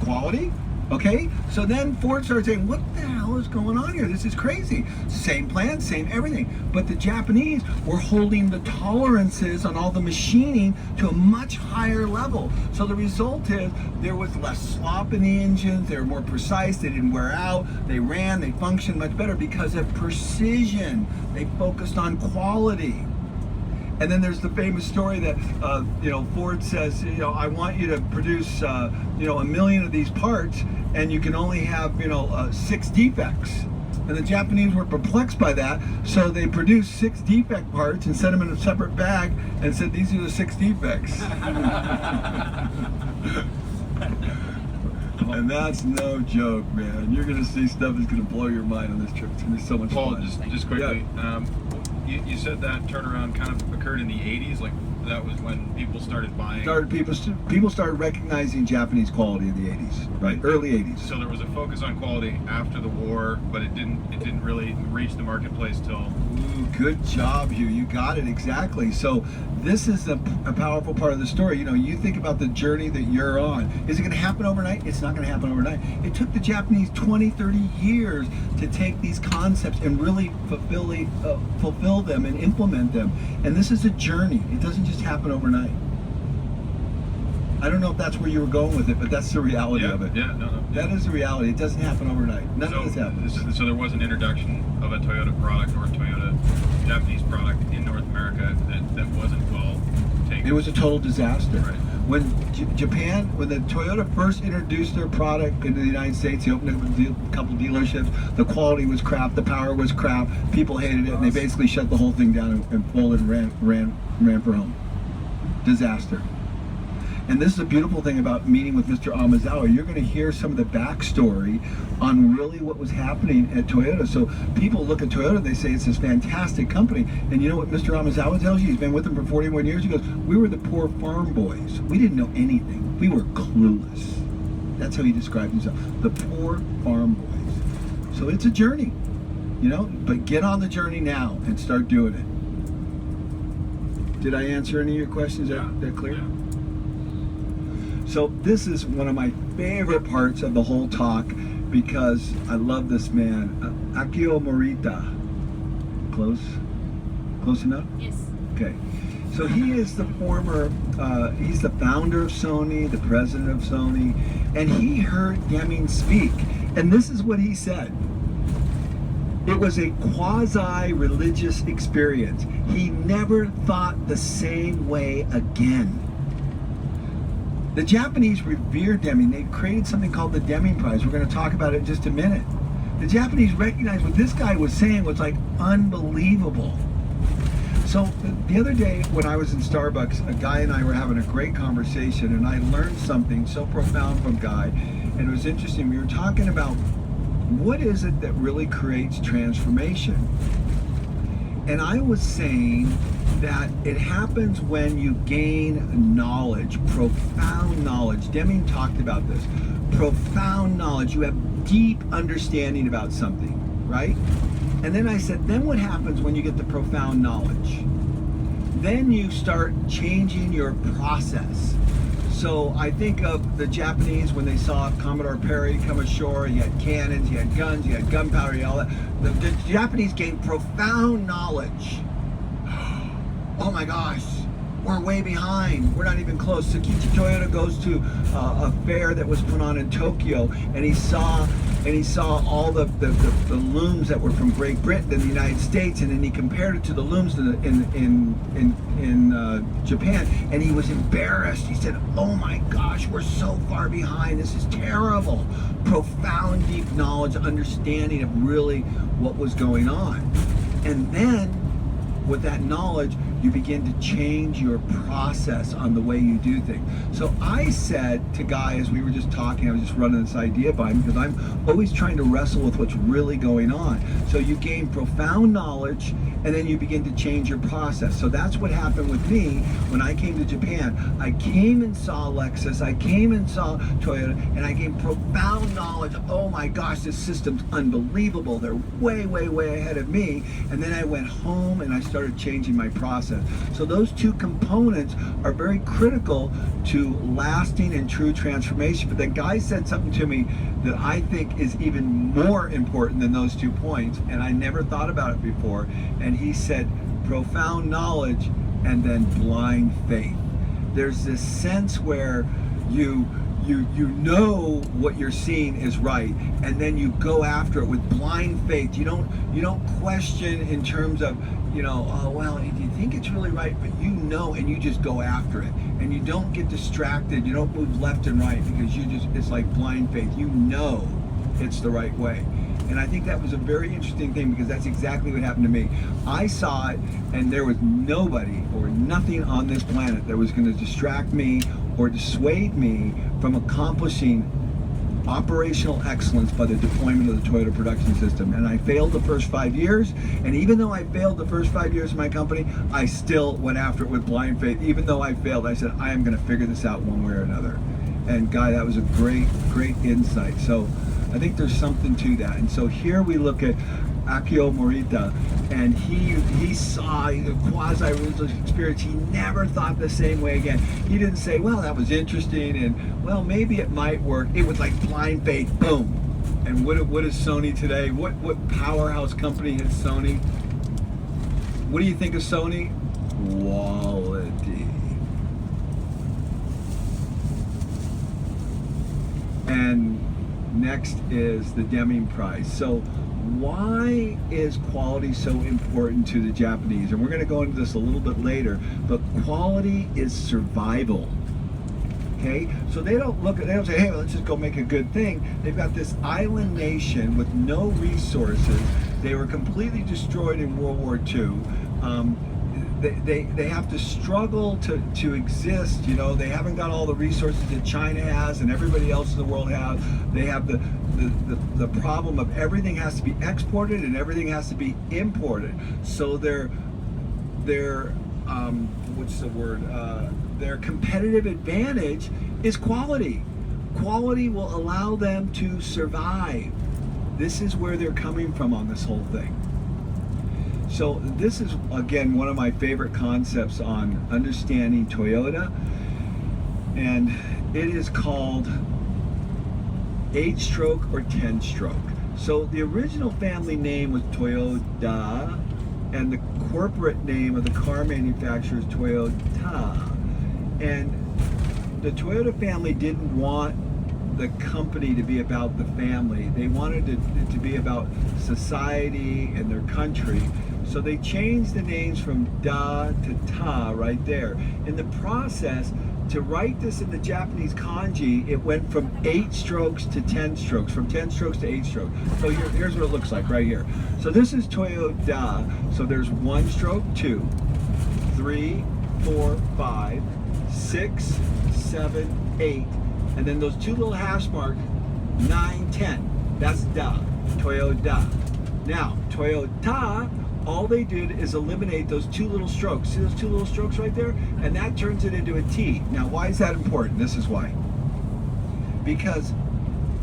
Quality, okay? So then Ford started saying, what the hell is going on here? This is crazy. Same plan, same everything. But the Japanese were holding the tolerances on all the machining to a much higher level. So the result is there was less slop in the engines, they were more precise, they didn't wear out, they ran, they functioned much better because of precision. They focused on quality. And then there's the famous story that, Ford says, I want you to produce, 1 million of these parts, and you can only have, 6 defects. And the Japanese were perplexed by that, so they produced 6 defect parts and sent them in a separate bag and said, these are the 6 defects. And that's no joke, man. You're going to see stuff that's going to blow your mind on this trip. It's going to be so much Paul, fun. just quickly, Yeah. You said that turnaround kind of occurred in the 80s, like that was when people started buying. People started recognizing Japanese quality in the 80s, right? Early 80s. So there was a focus on quality after the war, but it didn't really reach the marketplace till. Ooh, good job, Hugh. You got it exactly. So this is a powerful part of the story. You think about the journey that you're on. Is it going to happen overnight? It's not going to happen overnight. It took the Japanese 20, 30 years to take these concepts and really fulfill them and implement them. And this is a journey. It doesn't just happen overnight. I don't know if that's where you were going with it, but that's the reality of it. Yeah, no. That is the reality. It doesn't happen overnight. None of this happens. So there was an introduction of a Toyota product or a Toyota Japanese product in North America that wasn't well taken. It was a total disaster. Right. When when the Toyota first introduced their product into the United States, they opened up a couple dealerships. The quality was crap. The power was crap. People hated it, and they basically shut the whole thing down and folded and ran for home. Disaster. And this is a beautiful thing about meeting with Mr. Amazawa. You're going to hear some of the backstory on really what was happening at Toyota. So people look at Toyota, they say it's this fantastic company. And you know what Mr. Amazawa tells you? He's been with them for 41 years. He goes, we were the poor farm boys. We didn't know anything. We were clueless. That's how he described himself. The poor farm boys. So it's a journey, but get on the journey now and start doing it. Did I answer any of your questions? Is that clear? Yeah. So this is one of my favorite parts of the whole talk because I love this man, Akio Morita. Close enough? Yes. Okay. So he is the he's the founder of Sony, the president of Sony, and he heard Deming speak. And this is what he said. It was a quasi-religious experience. He never thought the same way again. The Japanese revered Deming. They created something called the Deming Prize. We're going to talk about it in just a minute. The Japanese recognized what this guy was saying was like unbelievable. So the other day when I was in Starbucks, a guy and I were having a great conversation, and I learned something so profound from Guy, and it was interesting. We were talking about what is it that really creates transformation. And I was saying that it happens when you gain knowledge, profound knowledge. Deming talked about this. Profound knowledge. You have deep understanding about something, right? And then I said, then what happens when you get the profound knowledge? Then you start changing your process. So I think of the Japanese when they saw Commodore Perry come ashore. He had cannons, he had guns, he had gunpowder, he had all that. The Japanese gained profound knowledge. Oh my gosh, we're way behind. We're not even close. Sakichi Toyoda goes to a fair that was put on in Tokyo, and he saw all the looms that were from Great Britain and the United States, and then he compared it to the looms in Japan, and he was embarrassed. He said, "Oh my gosh, we're so far behind. This is terrible." Profound, deep knowledge, understanding of really what was going on, and then with that knowledge, you begin to change your process on the way you do things. So I said to Guy, as we were just talking, I was just running this idea by him, because I'm always trying to wrestle with what's really going on. So you gain profound knowledge, and then you begin to change your process. So that's what happened with me when I came to Japan. I came and saw Lexus, I came and saw Toyota, and I gained profound knowledge. Oh my gosh, this system's unbelievable. They're way, way, way ahead of me. And then I went home and I started changing my process. So those two components are very critical to lasting and true transformation. But then Guy said something to me that I think is even more important than those 2 points, and I never thought about it before. And he said profound knowledge and then blind faith. There's this sense where you know what you're seeing is right, and then you go after it with blind faith. You don't question in terms of, oh well, do you think it's really right? But and you just go after it, and you don't get distracted. You don't move left and right, because it's like blind faith. You know it's the right way. And I think that was a very interesting thing, because that's exactly what happened to me. I saw it, and there was nobody or nothing on this planet that was going to distract me or dissuade me from accomplishing operational excellence by the deployment of the Toyota production system. And I failed the first 5 years, and even though I failed the first 5 years of my company, I still went after it with blind faith. Even though I failed, I said, I am going to figure this out one way or another. And Guy, that was a great, great insight. So I think there's something to that. And so here we look at Akio Morita, and he saw the quasi-religious experience. He never thought the same way again. He didn't say, well, that was interesting, and well, maybe it might work. It was like blind faith, boom. And what is Sony today? What powerhouse company is Sony? What do you think of Sony? Quality. And next is the Deming Prize. So why is quality so important to the Japanese? And we're going to go into this a little bit later, but quality is survival. Okay, so they don't say, hey, let's just go make a good thing. They've got this island nation with no resources. They were completely destroyed in World War II. They have to struggle to exist. They haven't got all the resources that China has and everybody else in the world has. They have the problem of everything has to be exported and everything has to be imported. So their competitive advantage is quality. Quality will allow them to survive. This is where they're coming from on this whole thing. So this is, again, one of my favorite concepts on understanding Toyota, and it is called 8-stroke or 10-stroke. So the original family name was Toyota, and the corporate name of the car manufacturer is Toyota. And the Toyota family didn't want the company to be about the family. They wanted it to be about society and their country. So they changed the names from Da to Ta right there. In the process, to write this in the Japanese kanji, it went from 8 strokes to 10 strokes, from 10 strokes to 8 strokes. So here's what it looks like right here. So this is Toyoda. So there's 1 stroke, 2, 3, 4, 5, 6, 7, 8, and then those 2 little hash marks, 9, 10. That's da, Toyoda. Now, Toyota, all they did is eliminate those 2 little strokes. See those 2 little strokes right there? And that turns it into a T. Now, why is that important? This is why. Because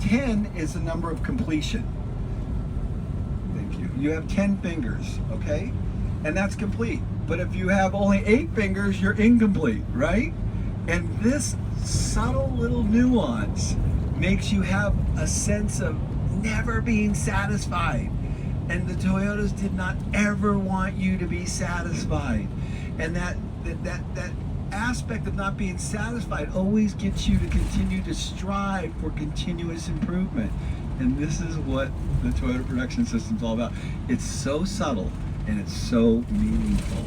10 is the number of completion. Thank you. You have 10 fingers, okay? And that's complete. But if you have only 8 fingers, you're incomplete, right? And this subtle little nuance makes you have a sense of never being satisfied. And the Toyotas did not ever want you to be satisfied. And that aspect of not being satisfied always gets you to continue to strive for continuous improvement. And this is what the Toyota production system is all about. It's so subtle and it's so meaningful.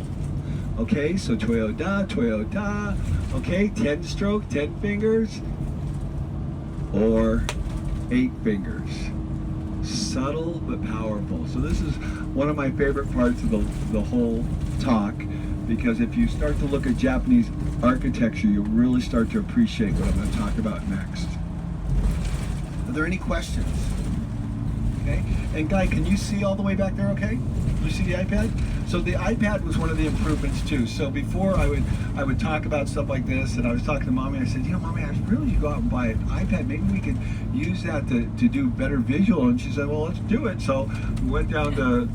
Okay, so Toyota, okay, 10 stroke, 10 fingers, or 8 fingers. Subtle but powerful. So this is one of my favorite parts of the whole talk, because if you start to look at Japanese architecture, you'll really start to appreciate what I'm going to talk about next. Are there any questions? Okay, and Guy, can you see all the way back there okay? You see the iPad? So the iPad was one of the improvements too. So before I would talk about stuff like this, and I was talking to Mommy, I said, you know, Mommy, I really should go out and buy an iPad. Maybe we could use that to do better visual. And she said, well, let's do it. So we went down to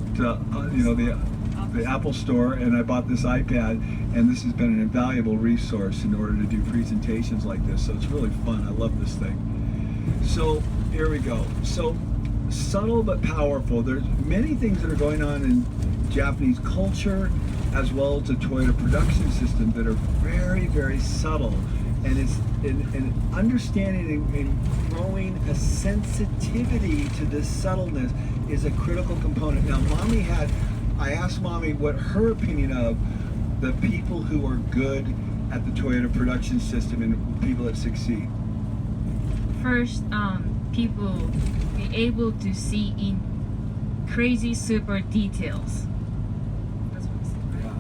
you know, the Apple store, and I bought this iPad, and this has been an invaluable resource in order to do presentations like this. So it's really fun. I love this thing. So here we go. So subtle but powerful. There's many things that are going on in Japanese culture as well as the Toyota production system that are very, very subtle, and it's in understanding and growing a sensitivity to this subtleness is a critical component. Now, I asked Mommy what her opinion of the people who are good at the Toyota production system and people that succeed. First, people be able to see in crazy super details. That's what I said, right? Yeah.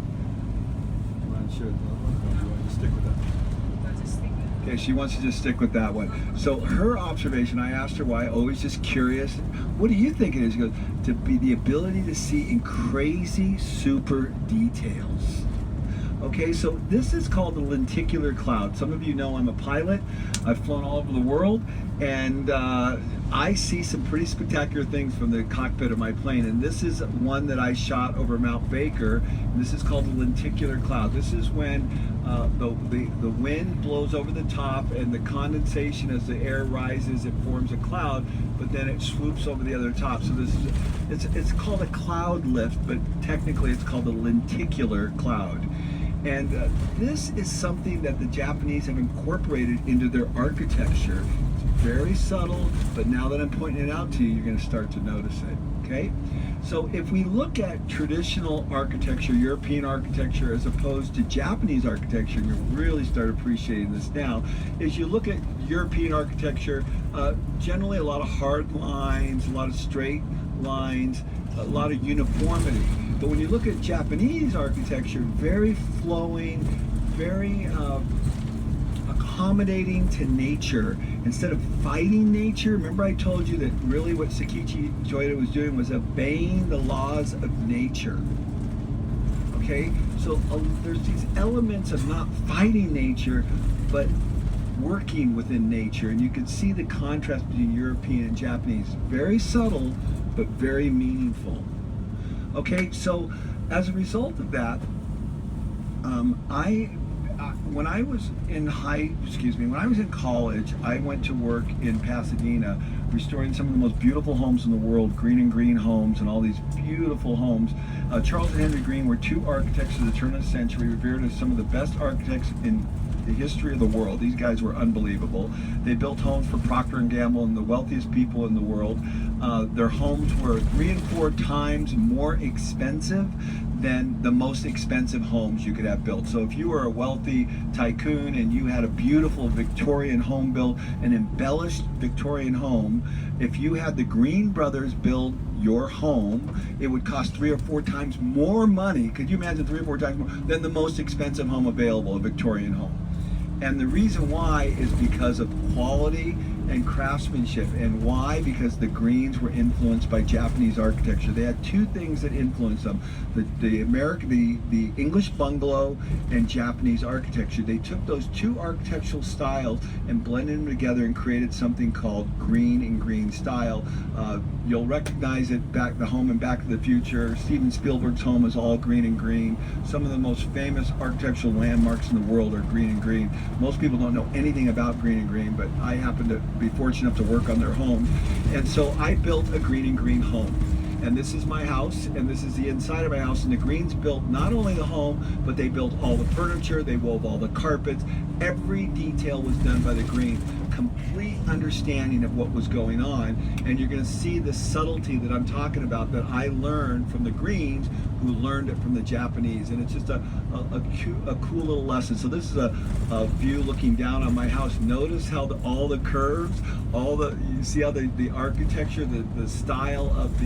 I'm not sure. You want to stick with that? I'll just stick with it. Okay, she wants to just stick with that one. So her observation, I asked her why, always just curious. What do you think it is? She goes, to be the ability to see in crazy super details. Okay, so this is called the lenticular cloud. Some of you know I'm a pilot. I've flown all over the world, and I see some pretty spectacular things from the cockpit of my plane. And this is one that I shot over Mount Baker. And this is called the lenticular cloud. This is when the wind blows over the top, and the condensation, as the air rises, it forms a cloud, but then it swoops over the other top. So this is it's called a cloud lift, but technically it's called a lenticular cloud. And this is something that the Japanese have incorporated into their architecture. It's very subtle, but now that I'm pointing it out to you, you're going to start to notice it, okay? So if we look at traditional architecture, European architecture, as opposed to Japanese architecture, and you really start appreciating this now, is you look at European architecture, generally a lot of hard lines, a lot of straight lines, a lot of uniformity. But when you look at Japanese architecture, very flowing, very accommodating to nature. Instead of fighting nature, remember I told you that really what Sakichi Toyoda was doing was obeying the laws of nature. Okay, so there's these elements of not fighting nature, but working within nature. And you can see the contrast between European and Japanese. Very subtle, but very meaningful. Okay, so as a result of that, when I was in college, I went to work in Pasadena, restoring some of the most beautiful homes in the world, green and green homes, and all these beautiful homes. Charles and Henry Green were two architects of the turn of the century, revered as some of the best architects in the history of the world. These guys were unbelievable. They built homes for Procter & Gamble and the wealthiest people in the world. Their homes were 3 and 4 times more expensive than the most expensive homes you could have built. So if you were a wealthy tycoon and you had a beautiful Victorian home built, an embellished Victorian home, if you had the Green brothers build your home, it would cost 3 or 4 times more money. Could you imagine 3 or 4 times more than the most expensive home available, a Victorian home? And the reason why is because of quality and craftsmanship. And why? Because the Greens were influenced by Japanese architecture. They had 2 things that influenced them: the English bungalow and Japanese architecture. They took those 2 architectural styles and blended them together and created something called green and green style. You'll recognize it, the home in Back to the Future. Steven Spielberg's home is all green and green. Some of the most famous architectural landmarks in the world are green and green. Most people don't know anything about green and green, but I happen to be fortunate enough to work on their homes. And so I built a green and green home. And this is my house, and this is the inside of my house. And the Greens built not only the home, but they built all the furniture, they wove all the carpets. Every detail was done by the Greens. Complete understanding of what was going on. And you're going to see the subtlety that I'm talking about that I learned from the Greens, who learned it from the Japanese. And it's just a cool little lesson. So this is a view looking down on my house. Notice how all the curves, you see how the architecture, the style of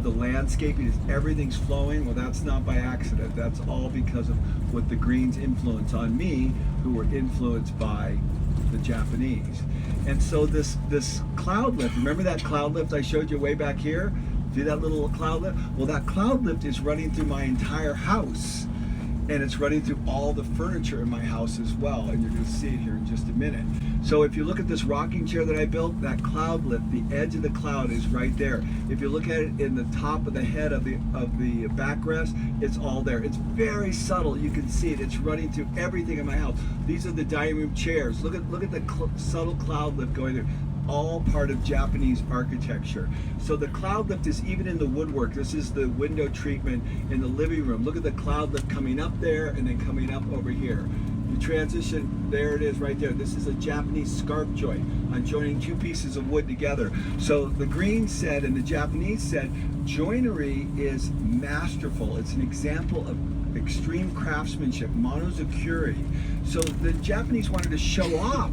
the landscaping, everything's flowing. Well, that's not by accident. That's all because of what the Greens' influence on me, who were influenced by the Japanese. And so this cloud lift, remember that cloud lift I showed you way back here? See that little cloud lift? Well, that cloud lift is running through my entire house, and it's running through all the furniture in my house as well, and you're going to see it here in just a minute. So if you look at this rocking chair that I built, that cloud lift, the edge of the cloud is right there. If you look at it in the top of the head of the backrest, it's all there. It's very subtle. You can see it. It's running through everything in my house. These are the dining room chairs. Look at the subtle cloud lift going there. All part of Japanese architecture. So the cloud lift is even in the woodwork. This is the window treatment in the living room. Look at the cloud lift coming up there and then coming up over here. You transition, there it is right there. This is a Japanese scarf joint. I'm joining 2 pieces of wood together. So the Greens said and the Japanese said joinery is masterful. It's an example of extreme craftsmanship, monozukuri. So the Japanese wanted to show off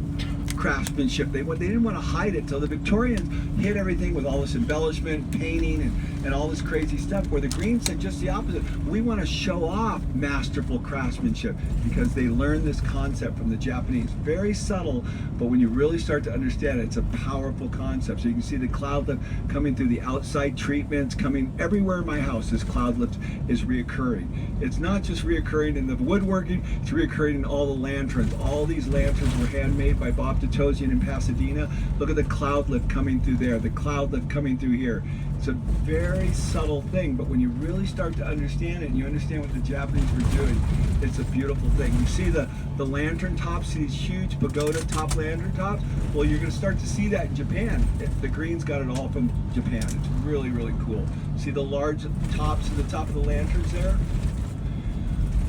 craftsmanship. They didn't want to hide it. So the Victorians hid everything with all this embellishment, painting, and all this crazy stuff, where the Greens said just the opposite. We want to show off masterful craftsmanship, because they learned this concept from the Japanese. Very subtle, but when you really start to understand it, it's a powerful concept. So you can see the cloud lift coming through the outside treatments, coming everywhere in my house. This cloud lift is reoccurring. It's not just reoccurring in the woodworking, it's reoccurring in all the lanterns. All these lanterns were handmade by Bob Totosian in Pasadena. Look at the cloud lift coming through there, the cloud lift coming through here. It's a very subtle thing, but when you really start to understand it and you understand what the Japanese were doing, it's a beautiful thing. You see the lantern tops, these huge pagoda top lantern tops? Well, you're going to start to see that in Japan. The Greens got it all from Japan. It's really, really cool. See the large tops at the top of the lanterns there?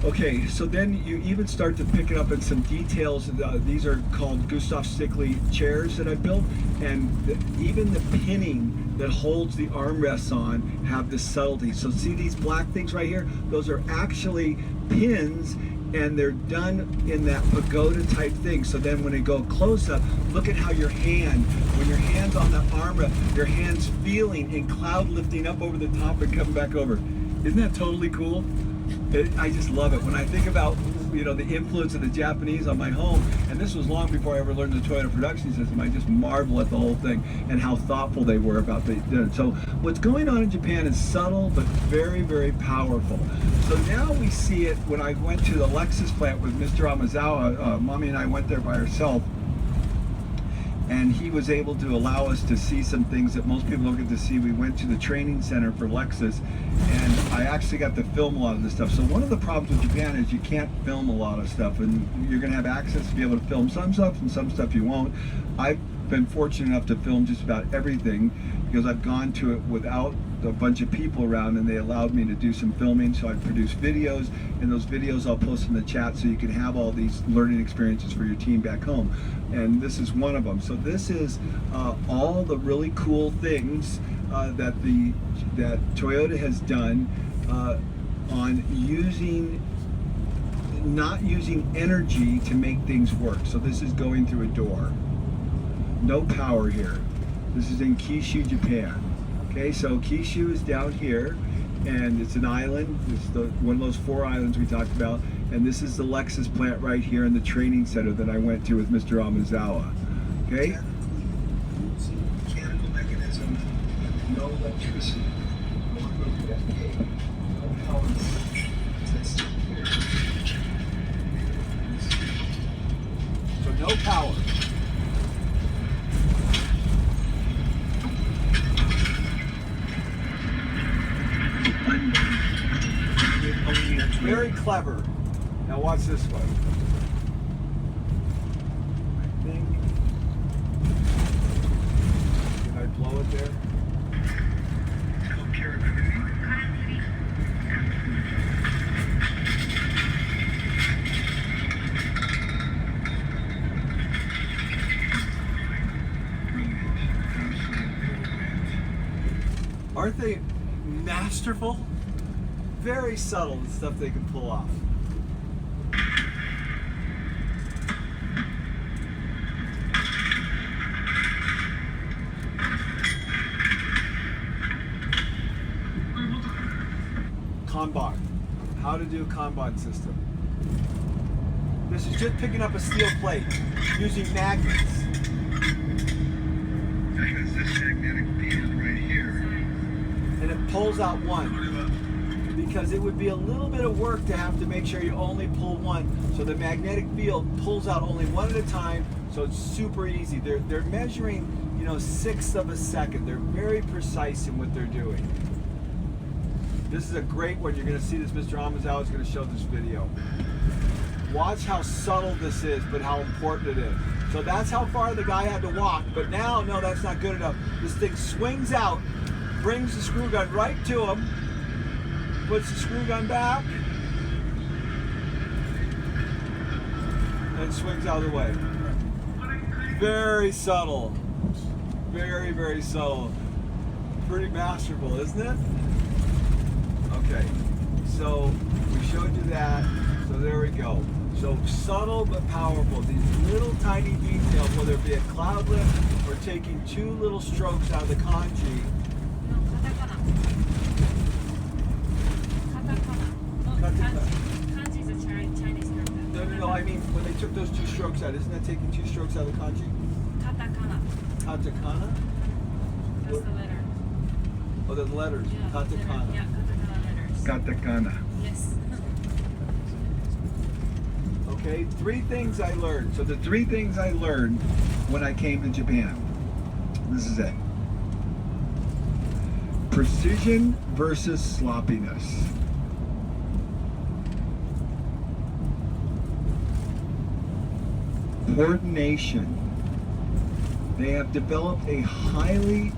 Okay, so then you even start to pick it up in some details. These are called Gustav Stickley chairs that I built, and even the pinning that holds the armrests on have this subtlety. So see these black things right here? Those are actually pins, and they're done in that pagoda type thing. So then when they go close up, look at how your hand, when your hand's on the armrest, your hand's feeling and cloud lifting up over the top and coming back over. Isn't that totally cool? I just love it. When I think about, the influence of the Japanese on my home, and this was long before I ever learned the Toyota production system, I just marvel at the whole thing and how thoughtful they were about it. So what's going on in Japan is subtle but very, very powerful. So now we see it when I went to the Lexus plant with Mr. Amazawa. Mommy and I went there by ourselves, and he was able to allow us to see some things that most people don't get to see. We went to the training center for Lexus, and I actually got to film a lot of this stuff. So one of the problems with Japan is you can't film a lot of stuff, and you're going to have access to be able to film some stuff, and some stuff you won't. I've been fortunate enough to film just about everything, because I've gone to it without a bunch of people around, and they allowed me to do some filming. So I produced videos, and those videos I'll post in the chat so you can have all these learning experiences for your team back home. And this is one of them. So this is all the really cool things that Toyota has done on not using energy to make things work. So this is going through a door. No power here. This is in Kyushu, Japan. Okay, so Kyushu is down here, and it's an island. It's one of those 4 islands we talked about. And this is the Lexus plant right here in the training center that I went to with Mr. Amazawa. Okay? Mechanical mechanism, no electricity, no power. So no power. Very clever. Now watch this one. I think. Did I blow it there? Aren't they masterful? Very subtle, the stuff they can pull off. Kanban. How to do a Kanban system. This is just picking up a steel plate using magnets. Because this magnetic field right here. And it pulls out one. Because it would be a little bit of work to have to make sure you only pull one. So the magnetic field pulls out only one at a time, so it's super easy. They're measuring, 1/6 of a second. They're very precise in what they're doing. This is a great one. You're going to see this. Mr. Amazawa is going to show this video. Watch how subtle this is, but how important it is. So that's how far the guy had to walk. But now, no, that's not good enough. This thing swings out, brings the screw gun right to him, puts the screw gun back, and swings out of the way. Very subtle. Very, very subtle. Pretty masterful, isn't it? Okay, so we showed you that. So there we go. So subtle but powerful. These little tiny details, whether it be a cloud lift or taking 2 little strokes out of the kanji. Kanji is a Chinese character. No, I mean, when they took those 2 strokes out, isn't that taking 2 strokes out of the kanji? Katakana. Katakana? That's the letter. Oh, the letters. Yeah, Katakana. Yeah, katakana letters. Katakana. Yes. Okay, 3 things I learned. So the 3 things I learned when I came to Japan. This is it. Precision versus sloppiness. Coordination. They have developed a highly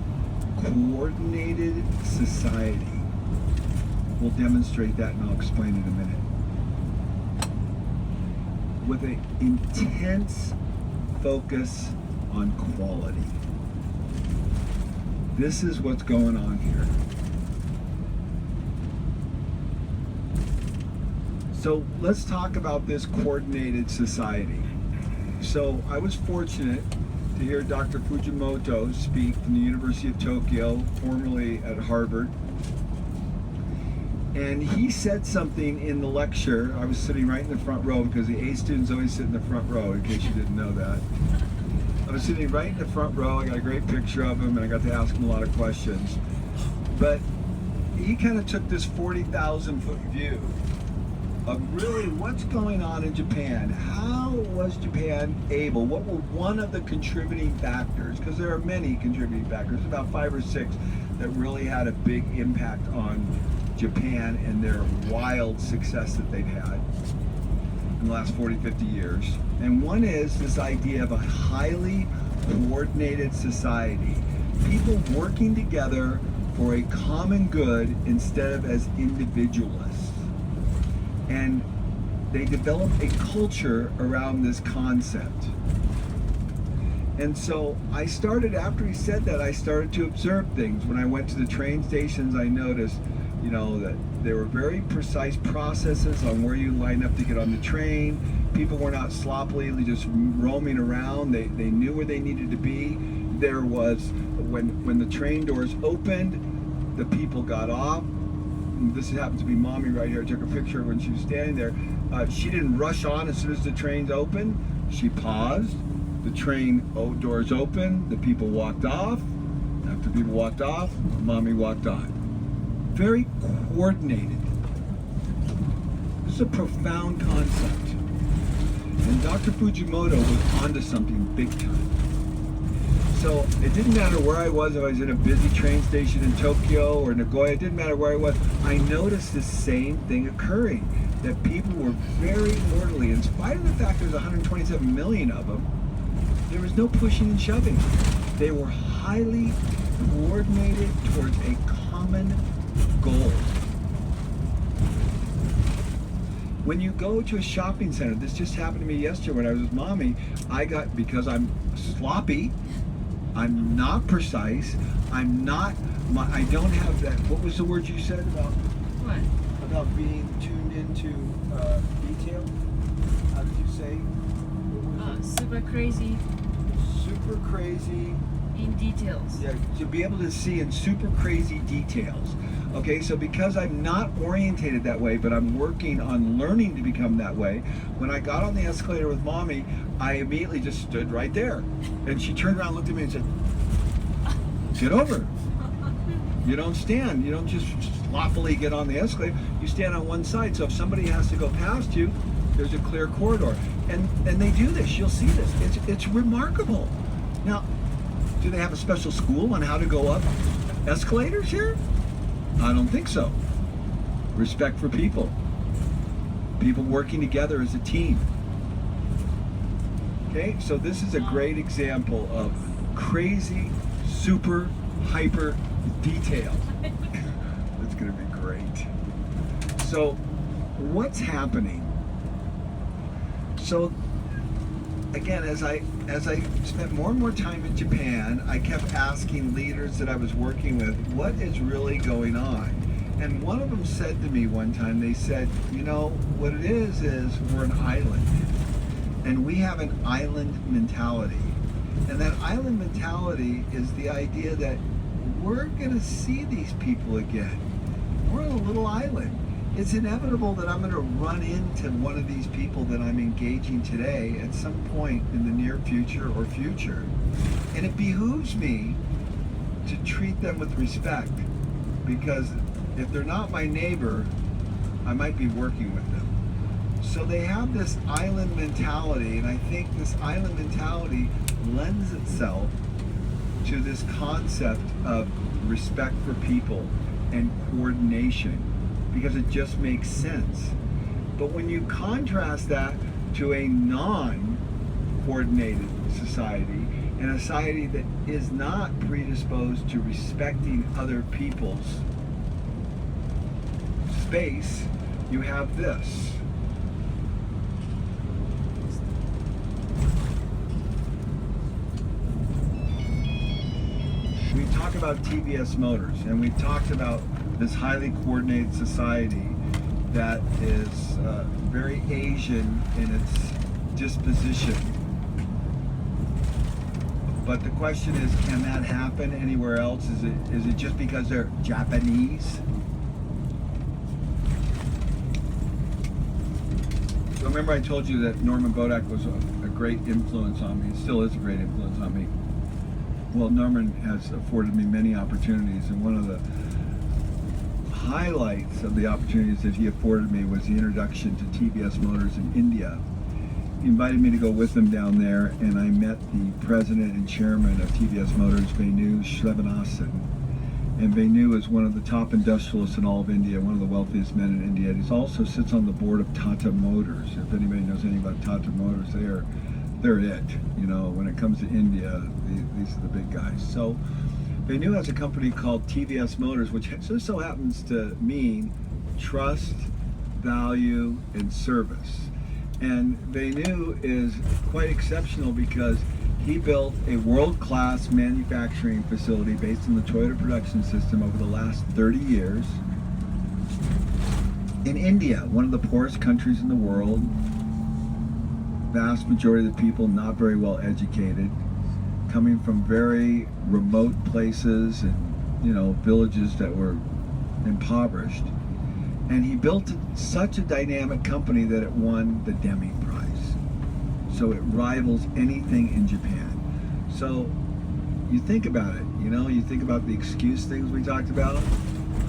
coordinated society. We'll demonstrate that and I'll explain in a minute. With an intense focus on quality. This is what's going on here. So let's talk about this coordinated society. So I was fortunate to hear Dr. Fujimoto speak from the University of Tokyo, formerly at Harvard. And he said something in the lecture. I was sitting right in the front row because the A students always sit in the front row, in case you didn't know that. I was sitting right in the front row. I got a great picture of him and I got to ask him a lot of questions. But he kind of took this 40,000 foot view of really what's going on in Japan. How was Japan able? What were one of the contributing factors? Because there are many contributing factors, about 5 or 6 that really had a big impact on Japan and their wild success that they've had in the last 40, 50 years. And one is this idea of a highly coordinated society. People working together for a common good instead of as individualists. And they developed a culture around this concept. And so I started, after he said that, I started to observe things. When I went to the train stations, I noticed you know, that there were very precise processes on where you line up to get on the train. People were not sloppily just roaming around. They knew where they needed to be. There was, when the train doors opened, the people got off. This happens to be Mommy right here. I took a picture when she was standing there. She didn't rush on as soon as the trains opened. She paused. The train doors opened. The people walked off. After people walked off, Mommy walked on. Very coordinated. This is a profound concept. And Dr. Fujimoto was onto something big time. So it didn't matter where I was, if I was in a busy train station in Tokyo or Nagoya, it didn't matter where I was. I noticed the same thing occurring, that people were very orderly. In spite of the fact there's 127 million of them, there was no pushing and shoving. They were highly coordinated towards a common goal. When you go to a shopping center, this just happened to me yesterday when I was with Mommy, because I'm sloppy, I'm not precise, I don't have that, what was the word you said about? What? About being tuned into detail? How did you say? Super crazy Super crazy. in details. Yeah, to be able to see in super crazy details. Okay, so because I'm not orientated that way, but I'm working on learning to become that way, when I got on the escalator with Mommy, I immediately just stood right there. And she turned around, looked at me and said, "Get over. You don't stand. You don't just sloppily get on the escalator. You stand on one side. So if somebody has to go past you, there's a clear corridor." And they do this. You'll see this. It's remarkable. Now, do they have a special school on how to go up escalators here? I don't think so. Respect for people. People working together as a team. Okay, so this is a great example of crazy, super, hyper detail. It's going to be great. So, what's happening? So, again, as I spent more and more time in Japan, I kept asking leaders that I was working with, what is really going on? And one of them said to me one time, they said, you know, what it is we're an island. And we have an island mentality. And that island mentality is the idea that we're going to see these people again. We're on a little island. It's inevitable that I'm going to run into one of these people that I'm engaging today at some point in the near future or future. And it behooves me to treat them with respect, because if they're not my neighbor, I might be working with them. So they have this island mentality, and I think this island mentality lends itself to this concept of respect for people and coordination, because it just makes sense. But when you contrast that to a non-coordinated society, and a society that is not predisposed to respecting other people's space, you have this. We talk about TVS Motors, and we've talked about this highly coordinated society that is very Asian in its disposition. But the question is, can that happen anywhere else? Is it just because they're Japanese? So remember I told you that Norman Bodak was a great influence on me. He still is a great influence on me. Well, Norman has afforded me many opportunities, and one of the highlights of the opportunities that he afforded me was the introduction to TVS Motors in India. He invited me to go with him down there, and I met the president and chairman of TVS Motors, Venu Srinivasan. And Venu is one of the top industrialists in all of India, one of the wealthiest men in India. And he also sits on the board of Tata Motors. If anybody knows anything about Tata Motors, they're it. You know, when it comes to India, these are the big guys. So Venu has a company called TVS Motors, which just so happens to mean trust, value, and service. And Venu is quite exceptional because he built a world-class manufacturing facility based on the Toyota production system over the last 30 years. In India, one of the poorest countries in the world, vast majority of the people not very well educated, coming from very remote places and, villages that were impoverished. And he built such a dynamic company that it won the Deming Prize. So it rivals anything in Japan. So you think about it, you think about the excuse things we talked about,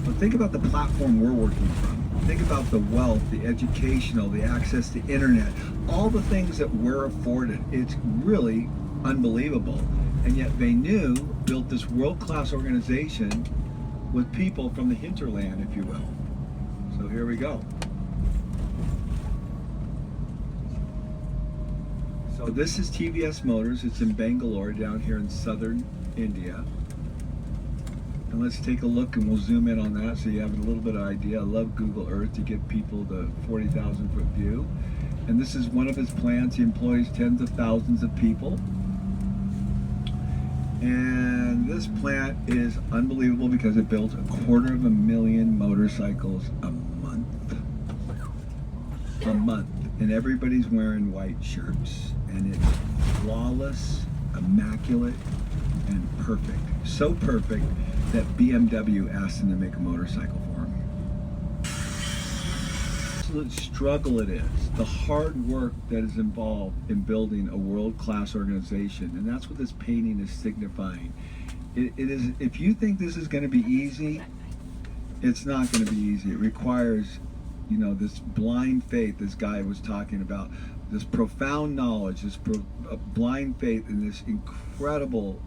but think about the platform we're working from. Think about the wealth, the educational, the access to internet, all the things that we're afforded. It's really unbelievable. And yet Venu built this world-class organization with people from the hinterland, if you will. So here we go. So this is TVS Motors. It's in Bangalore, down here in southern India. And let's take a look, and we'll zoom in on that so you have a little bit of idea. I love Google Earth to give people the 40,000 foot view. And this is one of his plants. He employs tens of thousands of people. And this plant is unbelievable because it builds 250,000 motorcycles a month. A month. And everybody's wearing white shirts. And it's flawless, immaculate, and perfect. So perfect that BMW asked him to make a motorcycle for him. Absolute struggle it is. The hard work that is involved in building a world-class organization, and that's what this painting is signifying. It is. If you think this is going to be easy, it's not going to be easy. It requires, this blind faith this guy was talking about, this profound knowledge, this blind faith, and this incredible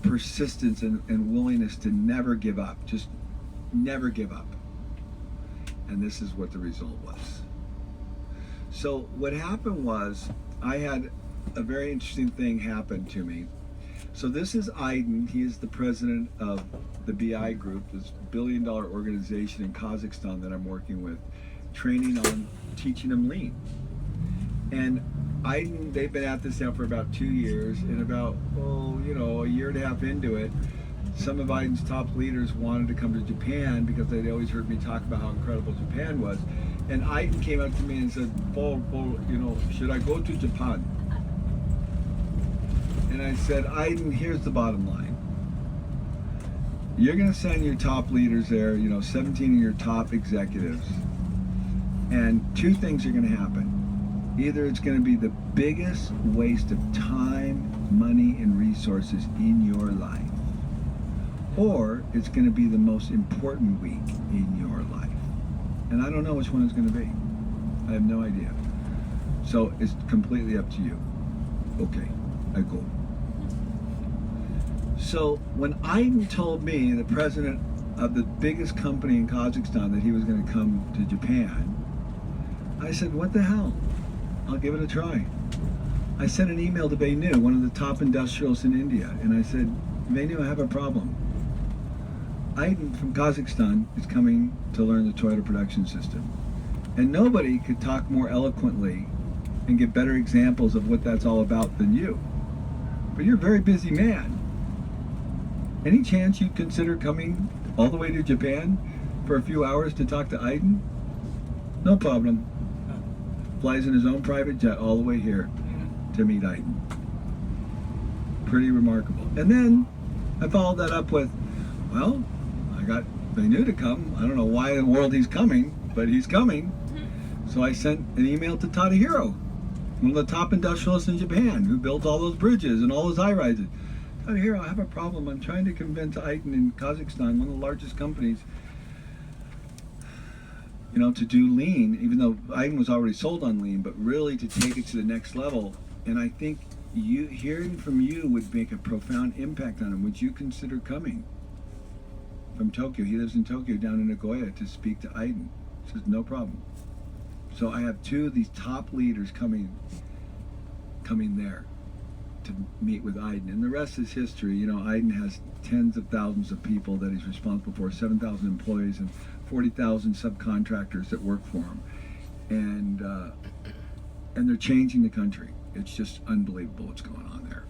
persistence and willingness to never give up. Just never give up. And this is what the result was. So what happened was, I had a very interesting thing happen to me. So this is Aydin. He is the president of the BI Group, this billion-dollar organization in Kazakhstan that I'm working with, teaching them lean. And Aydin, they've been at this now for about 2 years, and about, a year and a half into it, some of Aydin's top leaders wanted to come to Japan because they'd always heard me talk about how incredible Japan was. And Aydin came up to me and said, Paul, should I go to Japan? And I said, Aydin, here's the bottom line. You're going to send your top leaders there, 17 of your top executives. And two things are going to happen. Either it's going to be the biggest waste of time, money, and resources in your life, or it's going to be the most important week in your life. And I don't know which one it's going to be. I have no idea. So it's completely up to you. Okay, I go. So when Aydin told me, the president of the biggest company in Kazakhstan, that he was going to come to Japan, I said, what the hell? I'll give it a try. I sent an email to Venu, one of the top industrials in India, and I said, Venu, I have a problem. Aydin from Kazakhstan is coming to learn the Toyota production system. And nobody could talk more eloquently and give better examples of what that's all about than you. But you're a very busy man. Any chance you'd consider coming all the way to Japan for a few hours to talk to Aydin? No problem. Flies in his own private jet all the way here to meet Aydin. Pretty remarkable. And then I followed that up with, well, I got Venu to come. I don't know why in the world he's coming, but he's coming. So I sent an email to Tadahiro, one of the top industrialists in Japan, who built all those bridges and all those high-rises. Tadahiro, I have a problem. I'm trying to convince Aydin in Kazakhstan, one of the largest companies, to do lean, even though Aydin was already sold on lean, but really to take it to the next level. And I think hearing from you would make a profound impact on him. Would you consider coming from Tokyo? He lives in Tokyo, down in Nagoya, to speak to Aydin. He says, no problem. So I have two of these top leaders coming there to meet with Aydin. And the rest is history. Aydin has tens of thousands of people that he's responsible for, 7,000 employees and 40,000 subcontractors that work for him. And they're changing the country. It's just unbelievable what's going on there,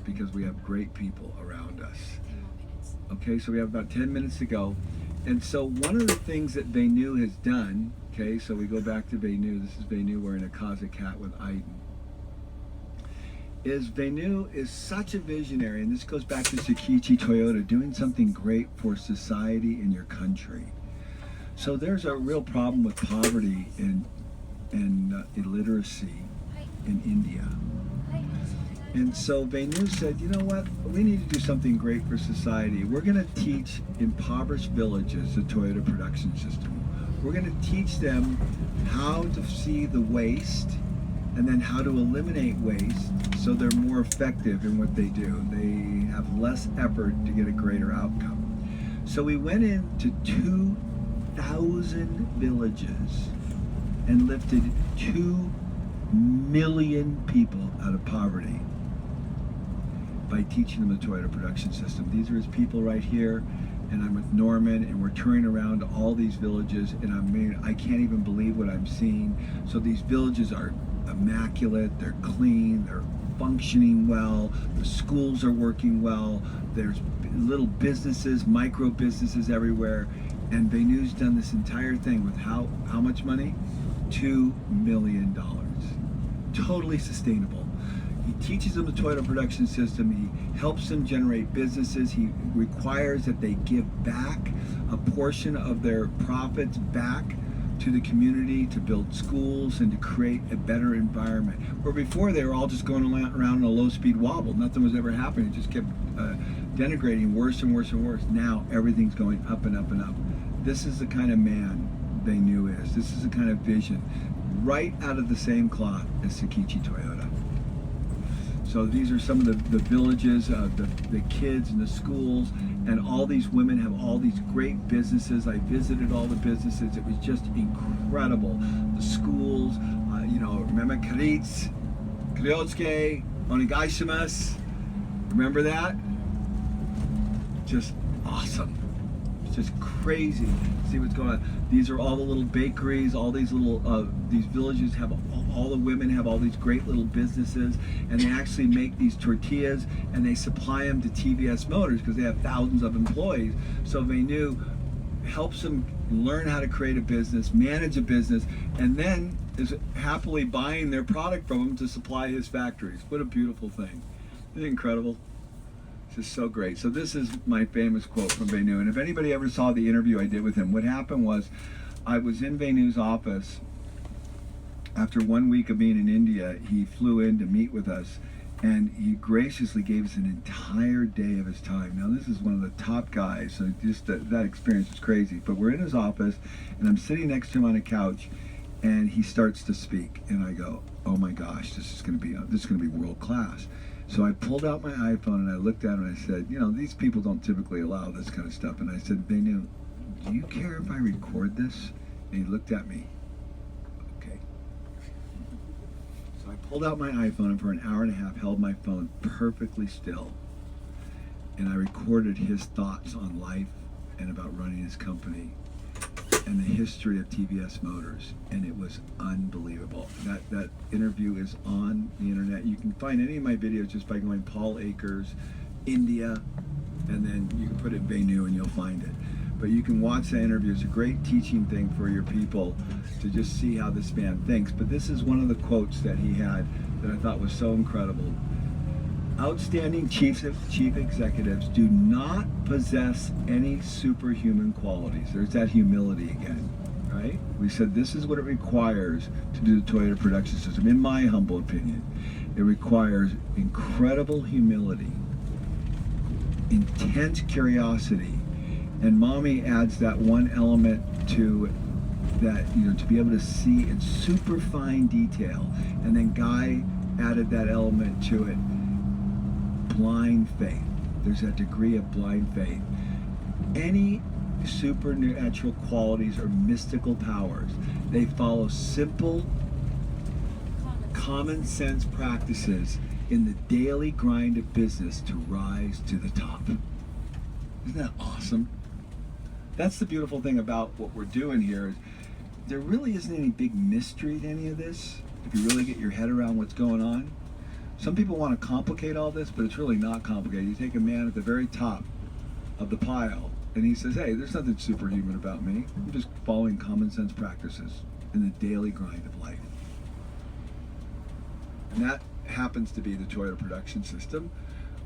because we have great people around us. 10 more minutes. Okay, so we have about 10 minutes to go. And so one of the things that Venu has done, okay, so we go back to Venu. This is Venu wearing a Kazakh hat with Aiden. Is Venu is such a visionary, and this goes back to Sakichi Toyoda, doing something great for society in your country. So there's a real problem with poverty and illiteracy in India. And so Venu said, you know what, we need to do something great for society. We're going to teach impoverished villages the Toyota production system. We're going to teach them how to see the waste and then how to eliminate waste so they're more effective in what they do. They have less effort to get a greater outcome. So we went into 2,000 villages and lifted 2 million people out of poverty by teaching them the Toyota production system. These are his people right here, and I'm with Norman, and we're touring around to all these villages, and I can't even believe what I'm seeing. So these villages are immaculate, they're clean, they're functioning well, the schools are working well, there's little businesses, micro businesses everywhere, and Venu's done this entire thing with how much money? $2 million. Totally sustainable. He teaches them the Toyota production system. He helps them generate businesses. He requires that they give back a portion of their profits back to the community to build schools and to create a better environment. Where before they were all just going around in a low-speed wobble. Nothing was ever happening. It just kept denigrating worse and worse and worse. Now everything's going up and up and up. This is the kind of man Venu is. This is the kind of vision right out of the same cloth as Sakichi Toyoda. So these are some of the villages, the kids and the schools, and all these women have all these great businesses. I visited all the businesses. It was just incredible. The schools, remember Karitz, Kryotsuke, Onegaishimasu? Remember that? Just awesome. It's just crazy. See what's going on. These are all the little bakeries, all these little, these villages have, all the women have all these great little businesses, and they actually make these tortillas and they supply them to TVS Motors because they have thousands of employees. So Venu helps them learn how to create a business, manage a business, and then is happily buying their product from them to supply his factories. What a beautiful thing. Isn't it incredible? It's so great. So this is my famous quote from Venu. And if anybody ever saw the interview I did with him, what happened was I was in Venu's office. After 1 week of being in India, he flew in to meet with us, and he graciously gave us an entire day of his time. Now this is one of the top guys, so just that experience was crazy. But we're in his office, and I'm sitting next to him on a couch, and he starts to speak, and I go, oh my gosh, this is going to be world class. So I pulled out my iPhone and I looked at him and I said, these people don't typically allow this kind of stuff. And I said, Venu, do you care if I record this? And he looked at me. Okay. So I pulled out my iPhone and for an hour and a half held my phone perfectly still. And I recorded his thoughts on life and about running his company and the history of TVS Motors, and it was unbelievable. That interview is on the internet. You can find any of my videos just by going Paul Akers, India, and then you can put it Venu and you'll find it. But you can watch that interview. It's a great teaching thing for your people to just see how this man thinks. But this is one of the quotes that he had that I thought was so incredible. Outstanding chief executives do not possess any superhuman qualities. There's that humility again, right? We said this is what it requires to do the Toyota production system. In my humble opinion, it requires incredible humility, intense curiosity, and Mommy adds that one element to that, to be able to see in super fine detail. And then Guy added that element to it. Blind faith. There's that degree of blind faith. Any supernatural qualities or mystical powers, they follow simple, common sense practices in the daily grind of business to rise to the top. Isn't that awesome? That's the beautiful thing about what we're doing here. Is there really isn't any big mystery to any of this if you really get your head around what's going on. Some people want to complicate all this, but it's really not complicated. You take a man at the very top of the pile And he says, hey, there's nothing superhuman about me. I'm just following common sense practices in the daily grind of life. And that happens to be the Toyota production system,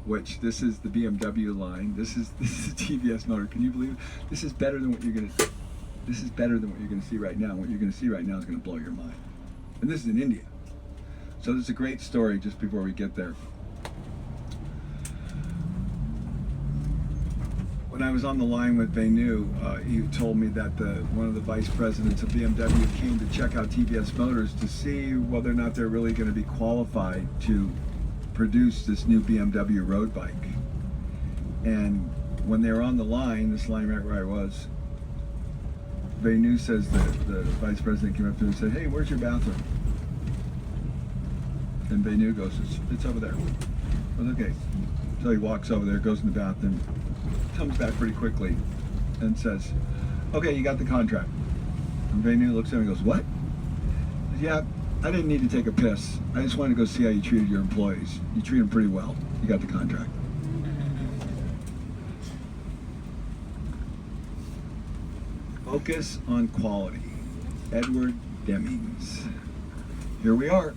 which this is the BMW line. This is a TVS motor. Can you believe it? This is better than what you're gonna see right now. What you're gonna see right now is gonna blow your mind. And this is in India. So there's a great story just before we get there. When I was on the line with Venu, he told me that one of the vice presidents of BMW came to check out TVS Motors to see whether or not they're really going to be qualified to produce this new BMW road bike. And when they were on the line, this line right where I was, Venu says that the vice president came up to him and said, hey, where's your bathroom? And Venu goes, it's over there. I was okay. So he walks over there, goes in the bathroom, comes back pretty quickly and says, okay, you got the contract. And Venu looks at him and goes, what? He says, yeah, I didn't need to take a piss. I just wanted to go see how you treated your employees. You treat them pretty well. You got the contract. Focus on quality. Edward Demings. Here we are.